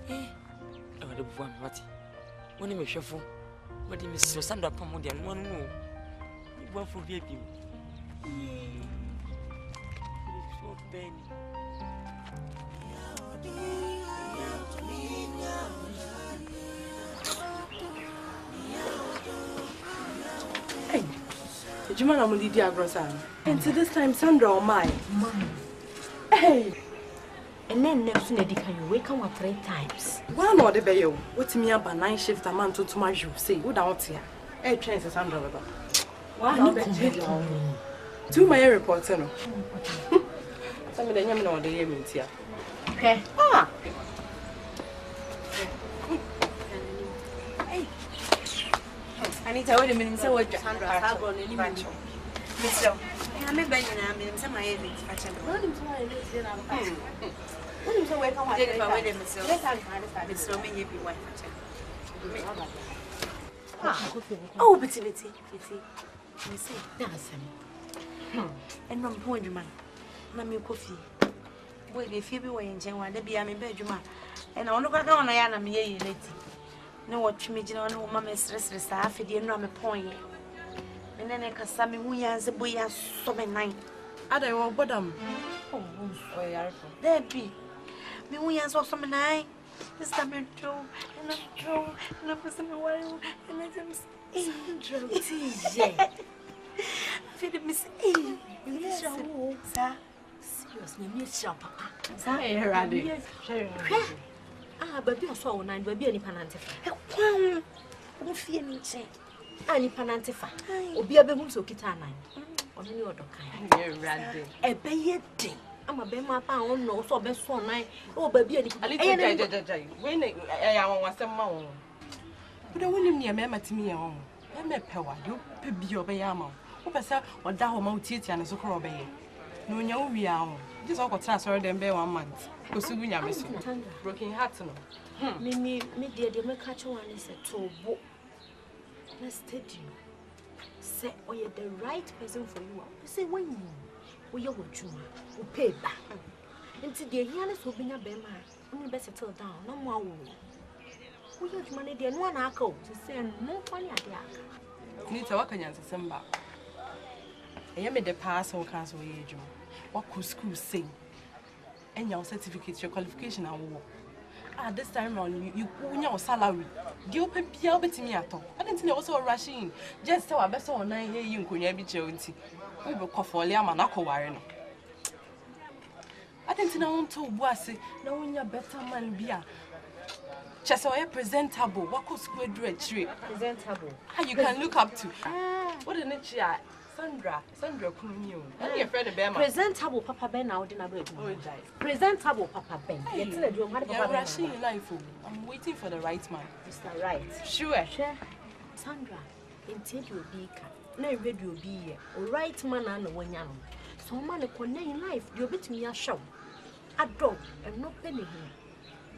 I'm ready for what? When you shuffle, what do you miss Sandra Pomodian? One more. One for baby. So bad. Hey, did you man am di agrosan? And to this time Sandra or my mom. Hey. And then next na can you wake up 3 times. Why not the bayo? What me about 9 shift a man to my you say who down here. Hey, chance Sandra baba. Why not be to my report no. Some the nyam na the year mintia. Okay. I need to wait a minute. So what Sandra have gone any match. Mister, I am been in some my event. What him to my event. What him to wake up wait a minute. Let's have it so many be wife. Oh, pity. You see, that's him. And no point, man. Mammy coffee. Wait, if you be waiting, there be I'm in bedroom. And I look on I am here late. No watch me, no mamma stress, I feel no me point. And then I can send me who has a boy as so many. I don't want bottom. Oh, there be. Me who has so many. This time I draw, and I draw, and I put some while, and I just I feel miss sir. Seriously, miss your papa. Sir, ready. But you saw 9, baby, any panantifa. Don't fear me, say. Any panantifa. Or be a baby so kitana. Or any other kind. You're ready. A bay day. I'm a bema pound, no, so best one night. Oh, baby, when I want some more. But I wouldn't near Mamma to me. I'm a power. You be your bayamo. Opasa or Daho Moutit and a soccer obey. No, we are. Just all transfer them by 1 month. Go soon, we are missing. Broken hearts. Me, dear, they make catch one is a toe. Let's steady you. Say, oh, you're the right person for you. Say, when you. We are what you will pay back. Until the Yanis will be a bear man, only better settle down, no more. We have money there, no one echo to send no money at the ark. Need to work on your December. I am the pass or cancel age. What could school say? And your certificate, your qualification, and work. This time on you own your salary. The open Pierre to me at all. I didn't know also rushing. Just so I best on 9 years you could be charity. We will call for Liam and Uncle Warren. I didn't know to was it, knowing your better man be a just so presentable. What could square do a tree? Presentable. How you can look up to. What an itchy Sandra Kunyu. And your friend Bema. Presentable Papa Ben out in a bed. Presentable Papa Ben. You're rushing in life. I'm waiting for the right man. Mr. Right. Sure. Sandra, intend you be no radio be a right man and one young. So man a in life, you bit me a show. A dog and no penny here.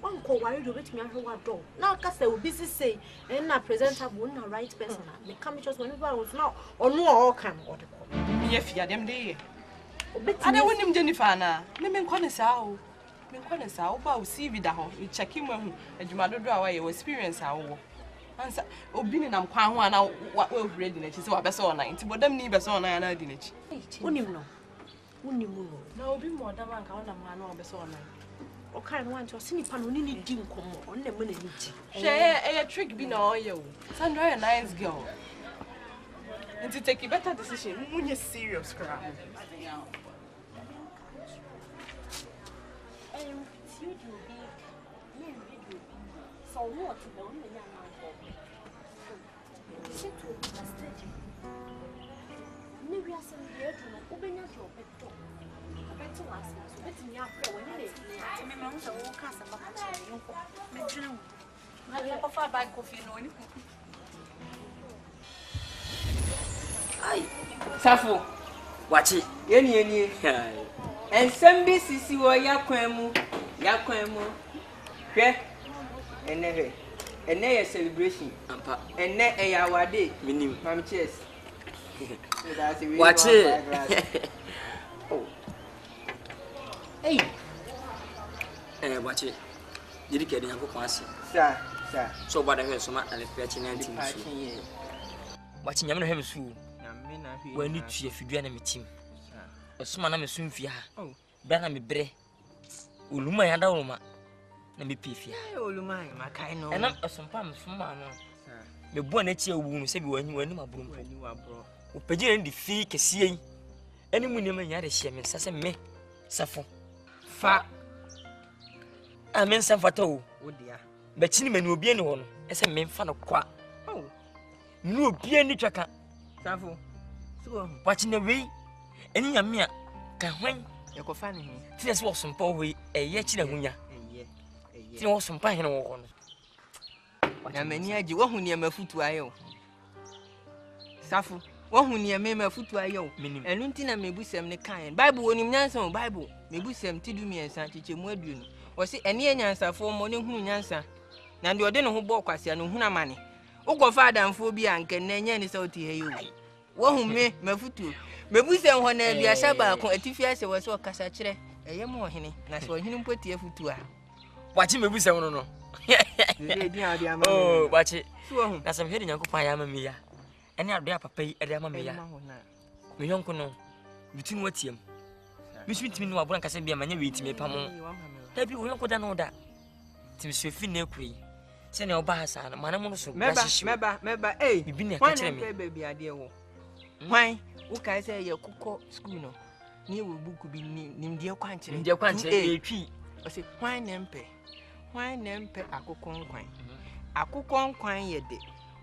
One call worried you bit me a dog. Now cast will busy say, and not presentable, not right person. They come just whenever I was not or no all come or the call. Me if you are them day. I don't want him Jennifer now. Name Connoisseur. Connoisseur, about see with the home. You check him when you might do away your experience. Our answer, Obin and Kwan now what we're ready. So I best all night, but them neighbors on I didn't it. Wouldn't you know? No, be more than 1 count of man or best all night. Okay, no one to see Pan need dim come on the money. Share a trick be no you. Sandra, a nice girl. And to take a better decision when you're serious, crap. So what the only young man for me? Sit to the stage. Maybe I send you to open your door. Better last month, so better your prayer when it is. I mean, I'm so cast about I have a far back coffee, no one. Ay, Safo, watch it. Any. And some business you are Yaquemu. And a celebration, and a our day, meaning, Mam Chess. Watch it. Oh, hey, watch it. Did you get in a pass? Sir. So, what I heard so much and fetching anything. Watching him soon. When you see if you do any team. A small name is soon for oh, Banam Bre Uluma and Alma. Let me pay for you. My kind of and I'm some palms from Mano. The bonnet wound said when you were my broom when you are brought. Pajin the fee can see any woman had a shame and such me. Suffer. Fa. I mean, some fato. Oh, dear. But Chinaman will be anyone as a man fan of quack. Oh, no, be any tracker. Safo. So, watching the way any Yamia can when you go find him. This was some poor way a yetchina. There was some pine on. I mean, I do one near my foot to Io. Safo, one near me my foot to Io, meaning, and Untina may be some the kind. Bible when him answer Bible, may be some to do me and Santi Modun. Was it any answer for morning who answer? Now you didn't who bought us and who money. O go father and phobia and can nanny is out here. One who may my foot to. Maybe some one be a sabbath, a tifias was so cassatre. A young more henny, that's why he put your foot to her. Watch him, maybe someone no. Oh, watch it. That's I'm hearing Uncle Payamia. And now they are papa at Yamamia. My uncle no. Between what him. Which means me no one can be a man with me, Pamon. Maybe we don't go down all that. Tim Swiftly Queen. Send your bars and Manamo so. Meba, eh, you've been a baby idea. Why? What can I say your cook school? No, near book could be named your country. Your country, I say, why nempe? Why nempe a cookon quine? A cookon quine ye de.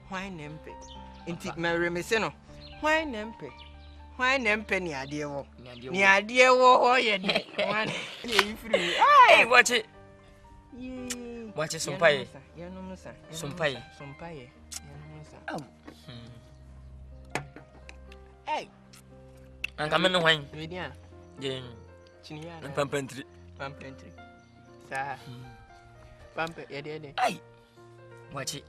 Why nempe? Inti Mary Messeno. Why nempe? Why nempe ni adewo? Ni adewo ye de. One ye free. Hey, watch it. Watch it some pie. Some pie. Oh. Hey. I'm coming no wine. Yeah. Chinia. Pampentry. Sir. Pamper, yeah. Hey. Watch it.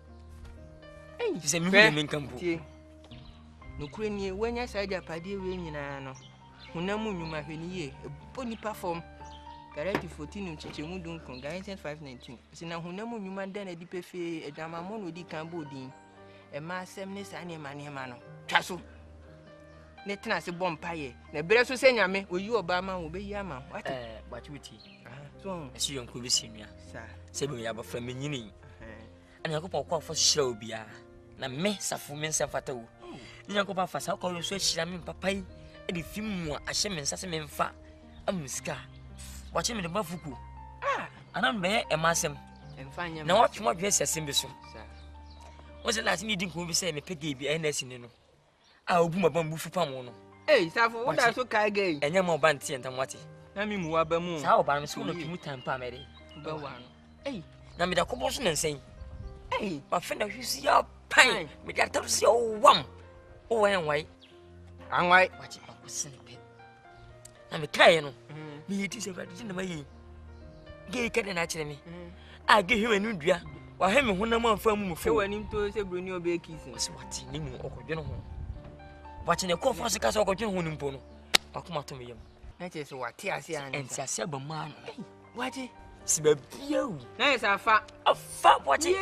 Hey, you say me come. No crane when I said your party ring in an Hunamu, you might be a pony perform. Carreti 14 Chichimudun, Congainson 519. Sina Hunamu, you might then a deep fee, a damamon with the Cambodine. A mass semness and mano. Castle. Netina se bon paye. Ne breso senya me, o you Obama will be yama. What? But with you. So, I see you uncle Vissinia, sir. Say we have a friend in and I go for show bia. Na me safumen safato. Nyakopa fasa ko yo so hira papai e de film a hye sase me mfa amuska. Watch me the bafuku. Anam be e masem. Emfa nya. Na watch mo dwe sesem be so. Sir. What's the last meeting ko bi say me pege bi NS ni no. Obu mabam bufu pam no. Eh, safo wo da so kai gay. Enya mo ba ntie ntam wate. Na mi mu aba mu. Sa oba me so no tumu tampa me de. Ba wa no. Eh, na me da ko bo so nansen. Eh, ma fenda hwisi ya pan. Me da taru si o wam. O wen wai. An wai. Wachi ma ko sin pe. Na me kai no. Me yiti se fadi na mayi. Ge ka de na kire me. A ge hwe nu dua. Wa he me honam amfa mu fo. E wani to se broni obe kisi. Se wati ni mu okodwe no ho. Wachi ne ko fa se ka se okodwe ho ni mpo no. Akoma to me yam. Na che se wati ase an. Enti ase ba ma no. Wachi se ba biawu. Na ye sa fa. Afa wachi.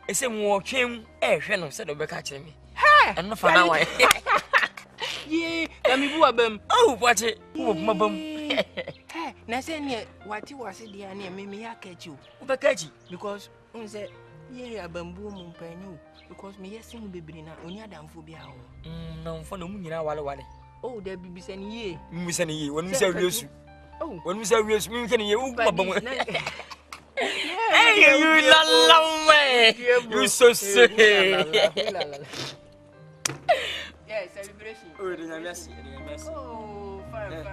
Ese mu otwem hwe no se do be ka kire me. Ha! En no fa na wan. Ye, na mi bu abam. Oh, wachi. Bu mabam. Na say ne wati wase dia ne me ya kachi o be kachi because on say ye abambu mu mpanyu because me yesi mu bebiri na onya damfo bia ho na mfo na mu nyina wale oh da bibisa ni ye mbisa ni ye wonu misa wiesu oh wonu misa wiesu mi nke ni ye u babam hey you love me you so sweet yeah celebration oh de merci oh fine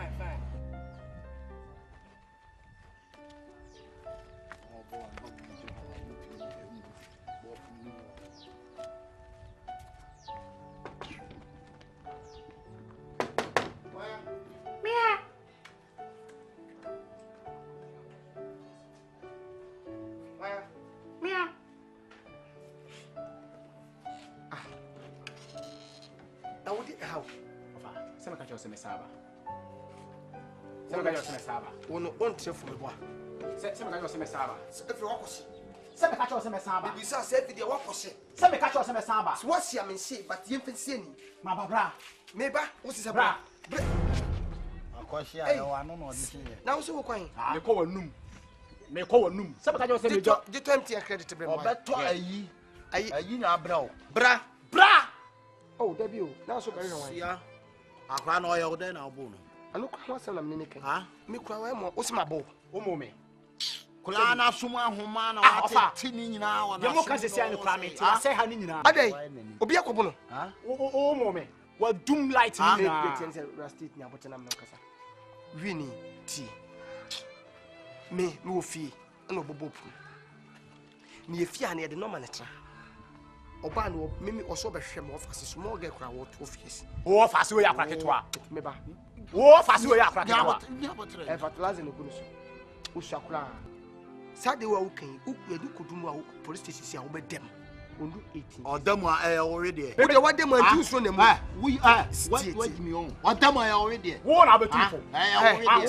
Ono on trefo me boa. Se me ka yo se me saba. Se efi wakosi. Se me ka yo se me saba. Bibi sa se efi de wakosi. Se me ka yo se me saba. So wasi am say but yen fensi ani. Ma bra. Me ba, wo si se Bra. Akoshi ayo anu no odi se. Na wo so wo kwan. Me ko wanum. Se me ka yo se me jo. Di 20 credit bre mo. Obeto ayi na abra o. Bra. Oh, Debbie, now so very one. Yeah. Akwa na oyo de na obo no. Anu kwa wasa na mnene kan. Ha? Me kwa wa mo, o si mabo. O mo me. Kula na suma ahoma na wa ti ni nyina wa na. Ye mo ka sesi ani kwa me ti wa se ha ni nyina. Adai. Obi akobo no. Ha? O mo me. Wa doom light ni na. Me ten se rastit ni abotena me kasa. Wini ti. Me wo fi na obobo pu. Ni efi ana ye de normal netra. Oba no mimi oso be hwe mo office small girl kra wo to office. O office we yakra ketwa. Me ba. O office we yakra ketwa. E fertilizer no kunu so. O shakura. Sade wa ukan, u edu kodum wa police station sia wo be dem. Ondu 18. Odam a already. We dey wa dem antu so na mu. We what me on. Odam a already. Wo na betu fo.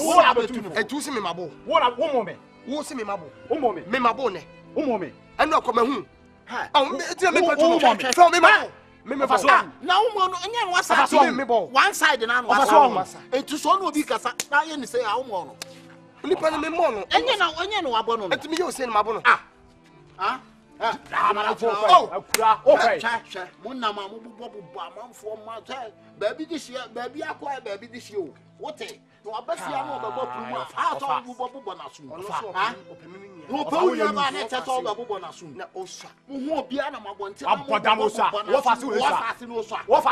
Wo na betu fo. Etu si me mabo. Wo mo me. Wo si me mabo. Wo mo me. Me mabo ne. Wo mo me. Anu akoma hu. Ah, me ti me petu. So me mabo. Me faso. Na umo no nya no wasa. Me bo. One side na no wasa. Etu so no obi kasa. Na ye ni say a umo no. Nipa me mo no. Enye no wabo no. Etu me ye o say no mabo no. Amana fo akura okay cha munna ma mububo amanfo ma say baabi dihie baabi akwa baabi dihie o wote no abasia no babo puma a to bubo na so no pa wo ya ba na cha to babo na so na osa mu hu obia na mabonte abodamosa wo fa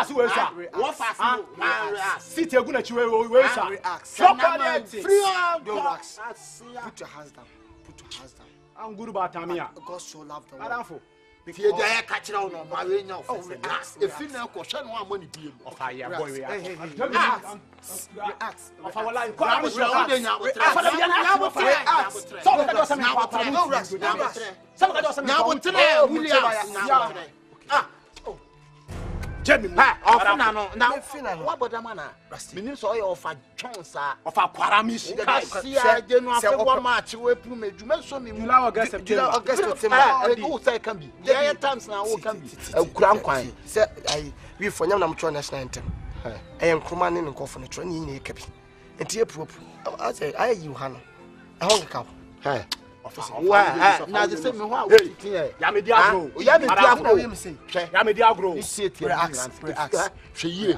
si we sa sit egu na chiwe we sa free relax put your hands down Anguru batamia. God so loved the world. Adamfo. Tie dey ka kira no ma we nya office. Efi na ko hwe no amani biem. Ofa ya boy we. Relax. Ofa wala ko am sure o dey nya botre. Ofa na nya botre. So ka do some papa. No relax. Some ka do some nya botre Williams nya botre. Jemi mu. Ofina no na wa bodama na. Menim so oye ofa chonsa. Ofa paramish. Sia je no afebo match we pu medwuma so me mu. July August September. Go say can be. There times na wo can be. Akura nkwan. Say ai we for nyam na mtro national anthem. Nkruma ne nkofo ne tro ne nyina eka bi. Enti epuopu. I say ai you ha no. Ehon ka. Na de say me ho a wo tin ya me di agro. Ya me di agro. Ya me di agro. Relax. Hwe ye.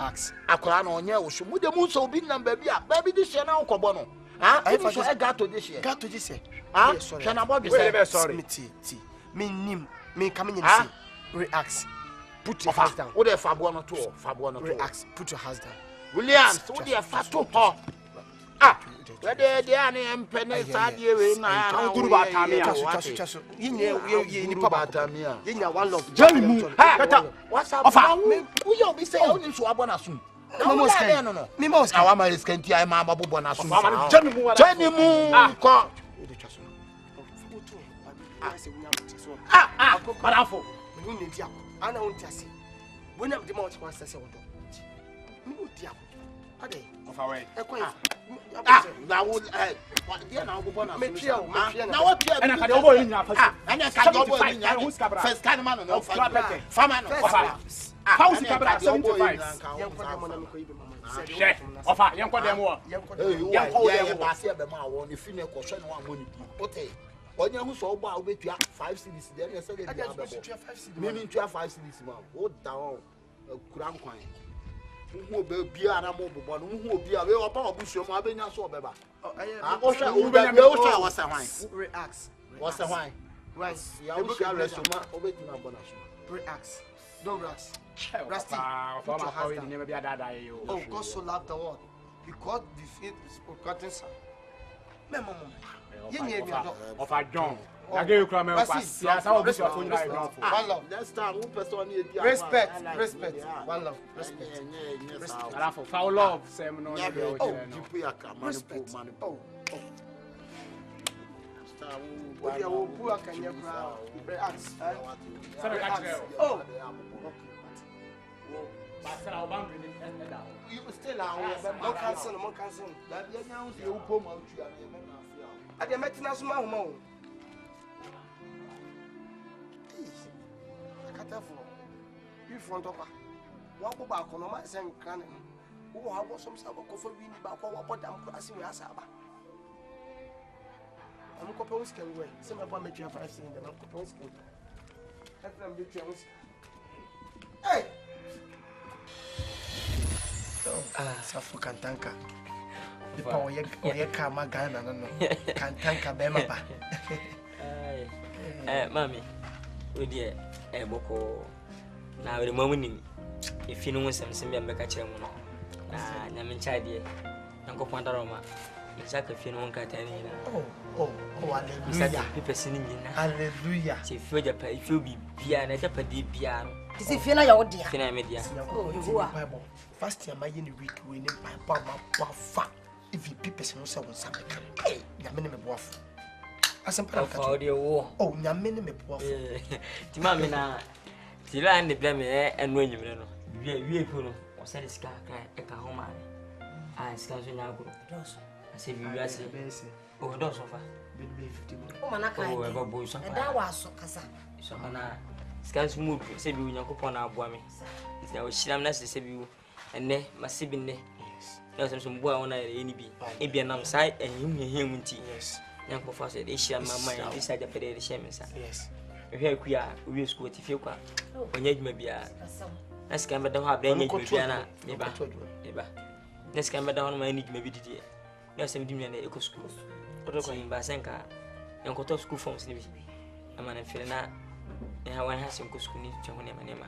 Akora na onye wo so mu de mu so obi nam ba bi di hye na nkobo no. I for e gato de hye. Gato de hye. Hwe na bodu say sorry. Me nim. Me come in say. Relax. Put your hands down. Wo de fabo no to. Relax. Put your hands down. Williams, wo de fa to ho. Where they are empene sadie we na Anguru batamia. Chaso. Ye ni papa batamia. Ye nya one love. Jemi mu. Kata. What's up? Who you be say oni so abona so. No. Me mos ka wa ma riskanti ai ma babo na so. Jemi mu. Ko. Adamfo. Me hu ndi akọ. Ana hu ndi ase. Wona me de ma wo sese wo do. Me hu ndi akọ. Ade. Ofa we. Na wo dia na wo bona so. Me pia. Na wo pia. Ena ka de obo yin nya fa. Ena ka de obo yin nya. First can man no fa. Fama no. Pausi kabra 75. Share. Offer, young for them what? Young pass here, but my one, if you know, question one money. Okay. When you so about over 5 cities, then you said, maybe 5 cities. Hold down. Crown coin. Who will be a mobile one who will be away upon Bush, your mother, and so better. I was a wine. Reacts. What's the wine? Rice. I wish I rest your over to my bonus. Reacts. Don't rest. Rusty. Oh, God so loved the world. Because the faith is forgotten, son. Memo. Of a John. I gave you crime. Yes, I will be your phone right now. One love. Next time, who person need respect. One love. Respect. For foul love, Sam. No, respect. Oh. You still are. More cancel. I didn't met us more. I can't tell you front of her. What about my son? Who have some sort of coffee back what I'm crossing with us. I'm going to go away. Some of them make you have 5 seconds. I'm going to go. Hey! Safu Kantanka. The power you can't magana, no. Kantanka Bemaba. Mammy, with you, a boko. Now, the moment if you know something, I'm a catcher. I'm in Chadi. Uncle Pandaroma. Exactly, if you know, hallelujah. People singing, hallelujah. If you be piano, piano. Is it feel like your dear? Bible. First year, my week, we need my papa. If you people say something, hey, your minimum waff. As a part of the war. Oh, your minimum waff. Timamina, Tila and the blame and when you know, we or said it's car, a home. I stand in our group. I say, you are saying, oh, those of us. Oh, Manaka, boys, and that was so casa. So, Scans move, say, you young upon our boy. There was sham say you, and ne, my sibling. There's some boy on any be. It be an outside and him tea. Yes. Young professor, they share my mind beside the pedal shaman. Yes. Here we school if you can. When you may be a. Let's come down, have any Piana, neighbor. Let's come down, my need maybe did it. There's some demon eco school. What are you by Sanka? Young Coto school from Snibby. A man and Filana. And how one has some good school to name and name.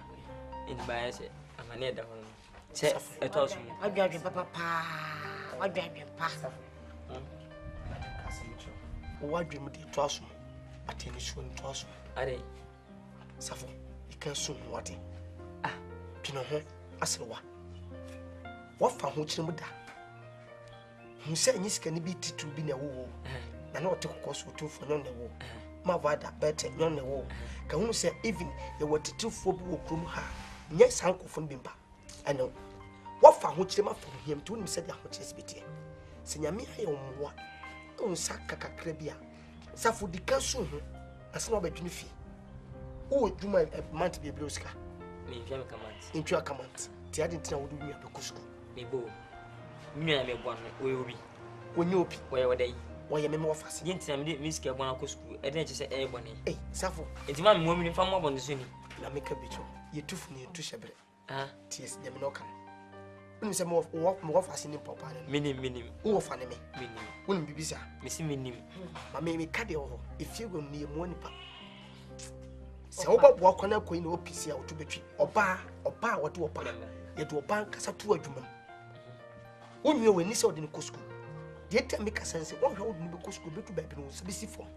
In the bias, I'm a near down. Say, I told you, I drive your papa. I drive your papa. What dream with the toss? But any soon toss. Are they? Suffer, you can soon what? Ah, do you know as a what for which you would die? Who said you can be to be a woo? And not to cost with 2 for none the wall. My father better none the wall. Can who say even you were 2 for room her? Yes, uncle from Bimba. I know. What for which them up from him to him said that which is bitter. Senyami, I am what? On Saka Crebia. Safu the council as no between fee. Oh, do my month be a brusca. Into a command. The other thing I would do me a Bocusco. Maybe me and me one will be. When you where were they? Why you remember fast? Yet, I didn't miss Cabana school. I didn't say a bonnet. Eh, Safu. It's my woman from more on the sunny. La make a bit. You too funny to Shabre. Ah, tears, them no can. When some more fascinating papa. Minim. Oh, funny me. Minim. Wouldn't be busy. Missing minim. My mammy caddy over if you will near money. So, what walk on a queen or PC out to betray or bar what to a pan. Yet to a bank as a 2 woman. When you were Nisso in Cusco, yet make a sense of 1 whole new Cusco to baby on Sabisi form.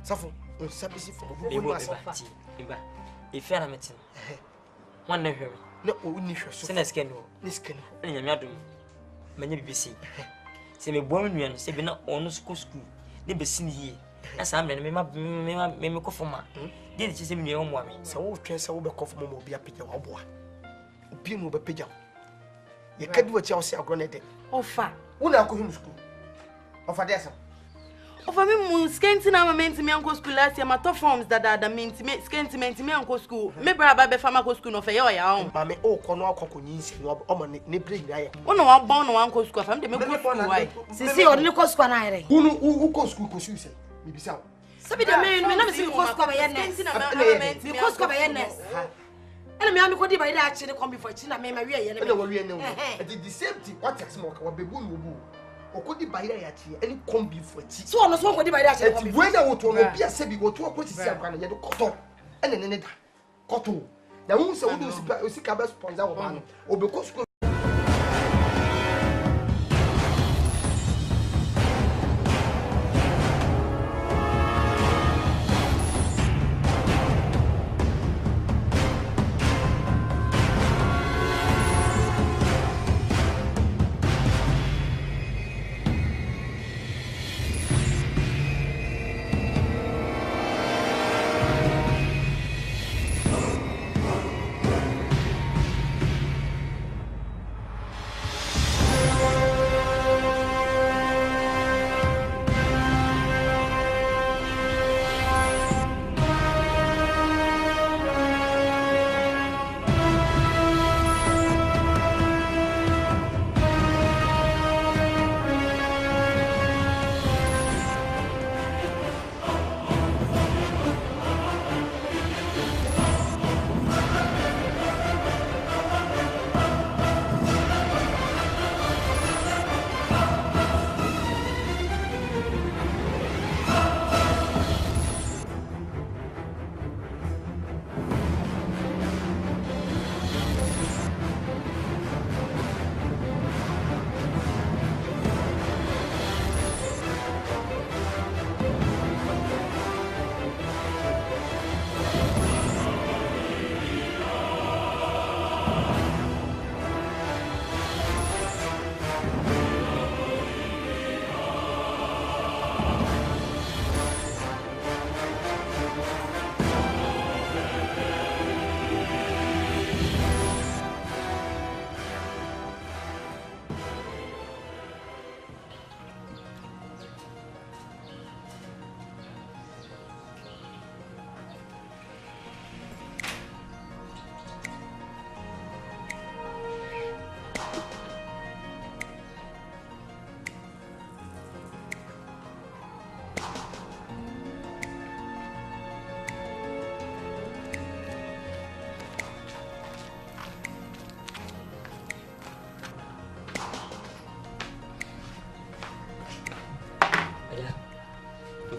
Suffer on Sabisi form. If I met him, one never. No, we send a scandal. This can many busy. Say me woman and say, not on school. They be seen here. As I'm me for my. Didn't you see me on one? So, transfer over coffee will be a picture of boy. Pin will be pigeon. You can't do what you say, granted. Oh, fat. When I go home school. Of a desert. Over me moon scanty na meant me uncle school last year, my top forms that means me scanty meant me uncle school. Me brother be farmer school no for your own. Mammy, oh, Cono Coconis, no bring there. Oh no, I'm born on uncle school from the me why. See on Nico Square. Who goes school because you say, maybe so. Sabi the man, me never see Nico Square yes. Nico Square yes. And me am go di by that actually come before China me marry yen. The same thing what text mo ka be bun wo. Okodi by that actually any come before chi. So on so go di by that actually. When I want to be a say be go to ko ti say akwa na ye do koto. Ene ne da. Koto. Na won say wo do sika be sponsor wo ba no. Obeko school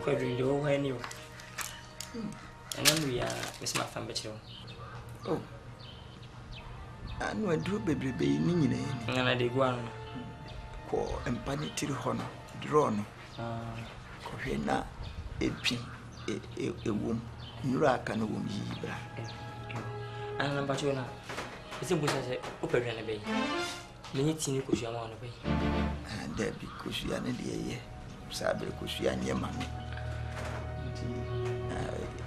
Quadrin do when you and then we are Miss Maffan Betty. Oh, I know a drew baby in and I did one for empanity honor, drawn. Cohena, a pin, a womb, Nurak and a womb ye. And I'm Batuna. It's a bush as a upper and a bay. Many teeny cushion on a bay. And there be cushion a dear, Sabre cushion, your mammy.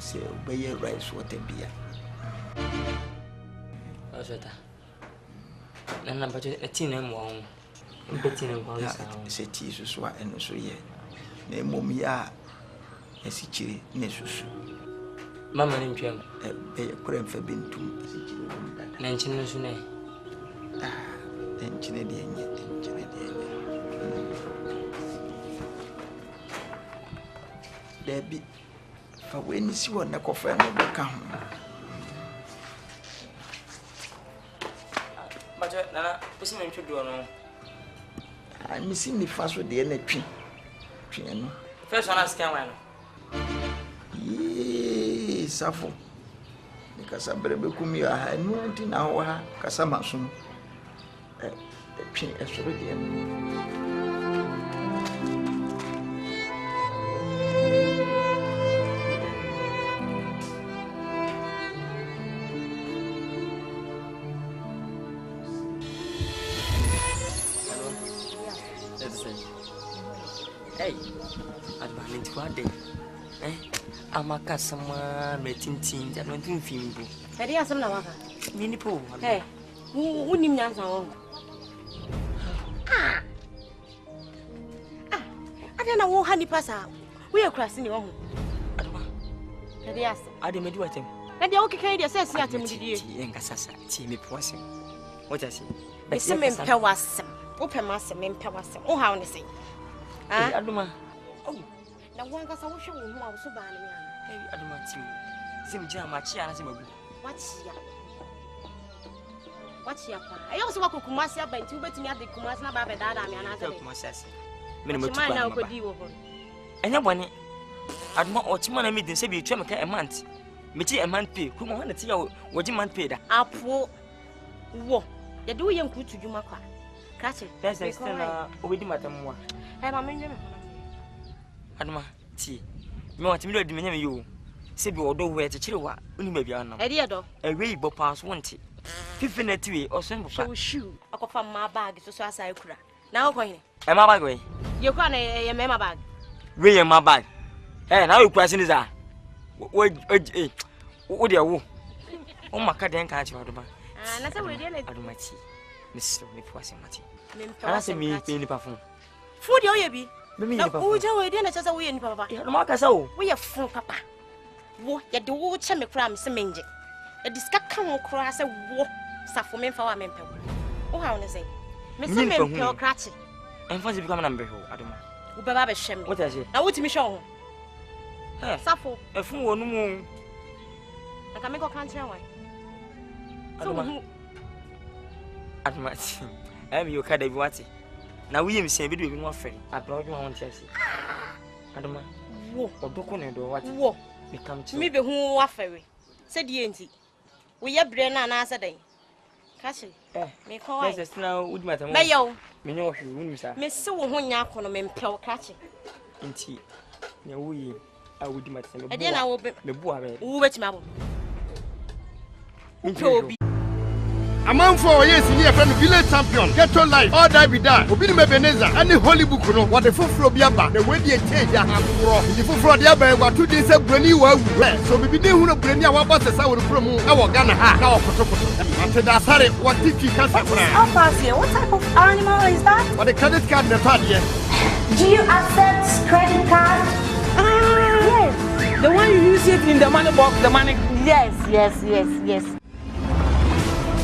Say, obey your rights, what a beer. Oh, Sweater. And I'm a tin and one. Betting and one said Jesus, what and so yet. Name Momia, a city, Nessus. Mamma named Jim, a crème for being too. Nancy Sune. And Canadian yet, and Canadian. There be. For when you see one, the coffee will come. But Nana, what's the name to do? I'm missing the first with the energy. First one, I scan one. Yes, Safo. Because I'm very becoming a high note in our Casamasun. A pin as already. Hey, I'm running to a day. I'm a customer, making teams, and not in Fimbo. I did some Navaka. Minipo. Hey, who name Nansa? I don't know, honey, pass out. We are crossing your home. Yes. I didn't do it. And the okay kind of says, I tell you, Sasa, see me passing. What I say? But some men pewasem. Open mass and men pewasem. Oh, how to say? Ah, Aduma. Oh, now one got some show who I was so bad. Hey, Aduma, Sim Jam, my chia, as a mobile. What's your pa? I also walk with Kumasi, but you bet me at the Kumasi, Baba, that I'm an answer. Minimum, I could deal with. And your money. Aduma, or Timon, me, say you trim a month. Mitty a month pay, whom I want to tell you what you might pay that. Up, wo, you do young good to you, Maka. Catch it, that's a still with Madame. I'm a man. Aduma, tea. No, what you do, you. Say you order where to chill, what you may be on a dear a rainbow pass 20. 15 or some shoe. I go from my bag so as I cry. Now going. Am I going? You can't a mamma bag. Ray my bag. And how you pressing is that? What do you? Oh, my God, then can't you? And that's a way I do my tea. Miss Mipwasi. I say me in the perfume. Food, you be. Oh, Joe, dinner just away in Papa. Marcus, oh, we are full, Papa. What you do, Chammy Cram, Seminge. A discuss come across a war, suffer me for a member. Oh, how to say? Miss Member Cratchit. And for the become number, I don't know. Baba Shem, what is it? I want to be shown. Suffer a fool no more. I can make a country away. At my I'm your card, what? Now we say, we do not friend. I brought you on Chelsea. I don't know. Or Docone or what? War become to me, who are ferry. Said Didnt. We are brain and answer day. Castle, make call now with my mayo. Me know you, sir. Miss so when you're on a pill catching. Indeed, we I would do my thing. And then I will be the boy. Who wait, Mabel? A man for years in here from village champion. Get your life. All die be done. Obi me Beneza. Any holy book no. What the full biaba. The way they change ya have bro. The full biaba wa 2 days say brani wa wu. So bibi dey hu no brani a wa boss say we from e wo Ghana ha. Na wo kotokoto. Ante da sare what teach you cancer for. How fast here? What type of animal is that? What the credit card the card here. Do you accept credit card? Yes. The one you use it in the money box, the money. Yes.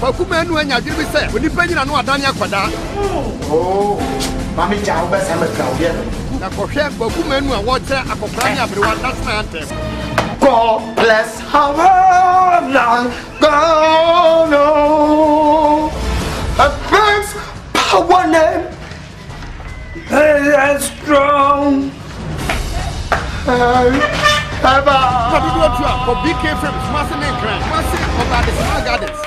Bakuma nu anya diribi se oni panyina no adane akwada. Oh, mami ja wo besa me crowd here. Na kohwe bakuma nu a wo kire akokra nya abrewa national anthem. God bless our land. God no. A prince power name. Is strong. What do you want to for BK Films, Massive and Crime, Massive about the small gardens.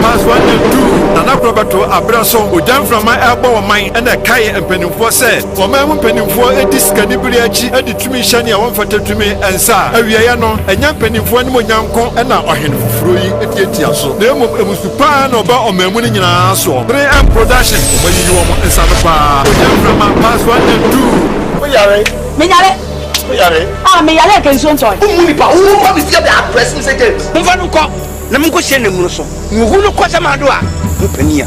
Pass 1 and 2. Nana Probato Abraso, who done from my elbow mine and a Kaya and Penny4 said, for my own Penny4 a disc canibriachi and the Trimishania one for to me and Sa, a Riano, and young Penny4 and Monyanko and now I had free at Yetiaso. The name of Musupan or Bao Memory in our so. Bray and production, when you want and Sanapa, who done from my pass 1 and 2. We are it. Ah, me yale can so joy. Who come is here the pressing seconds. Namungo shene munoso. Muhulu kwa samadua. Mupenia.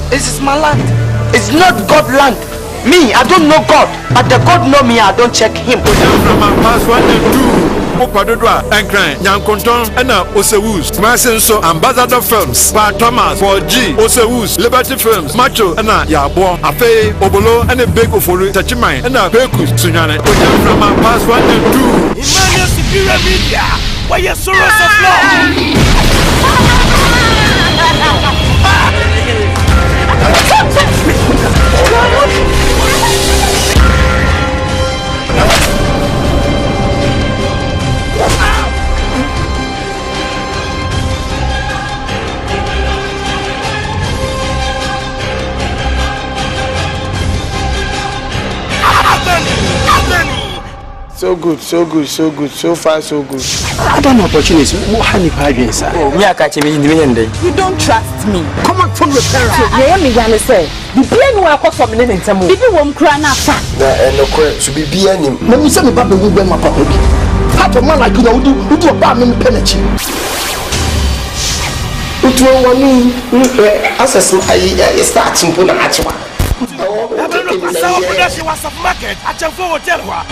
This is my land. It's not God land. Me, I don't know God, but the God know me. I don't check him. From my past 1 and 2. Opadodwa and Cran, Yankonton, and Osewus, Masenso, Ambassador Films, Pa Thomas, 4G, Osewus, Liberty Films, Macho, and Yabo, Afe, Obolo, and a big Ofolu, Tachimai, and Bekus, Sunyane. From my past 1 and 2. Emmanuel Superior Media, where your sorrows of love. So far so good. I don't know opportunity. Oh, me I catch me in the end. You don't trust me. Come on from your parents. Yeah, me gonna say. The brain will cost some minute in time. Bibi won't cry now. No cry. Should be any. Let me say me baby will be my papa. How to man like you do a bad me penalty. to one as I start to put a hatchwa. Production was of market. I can forward tell her.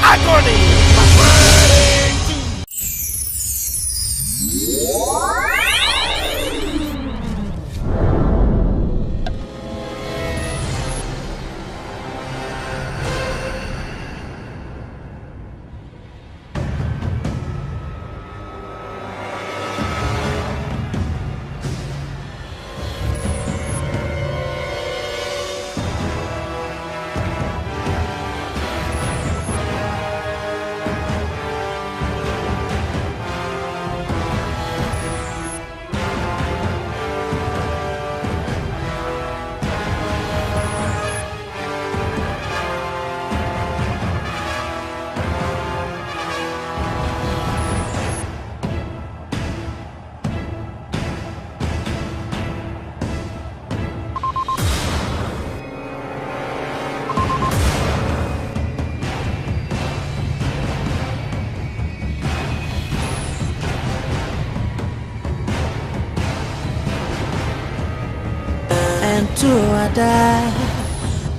And to I die,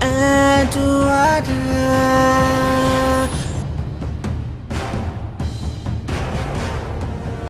and to I die.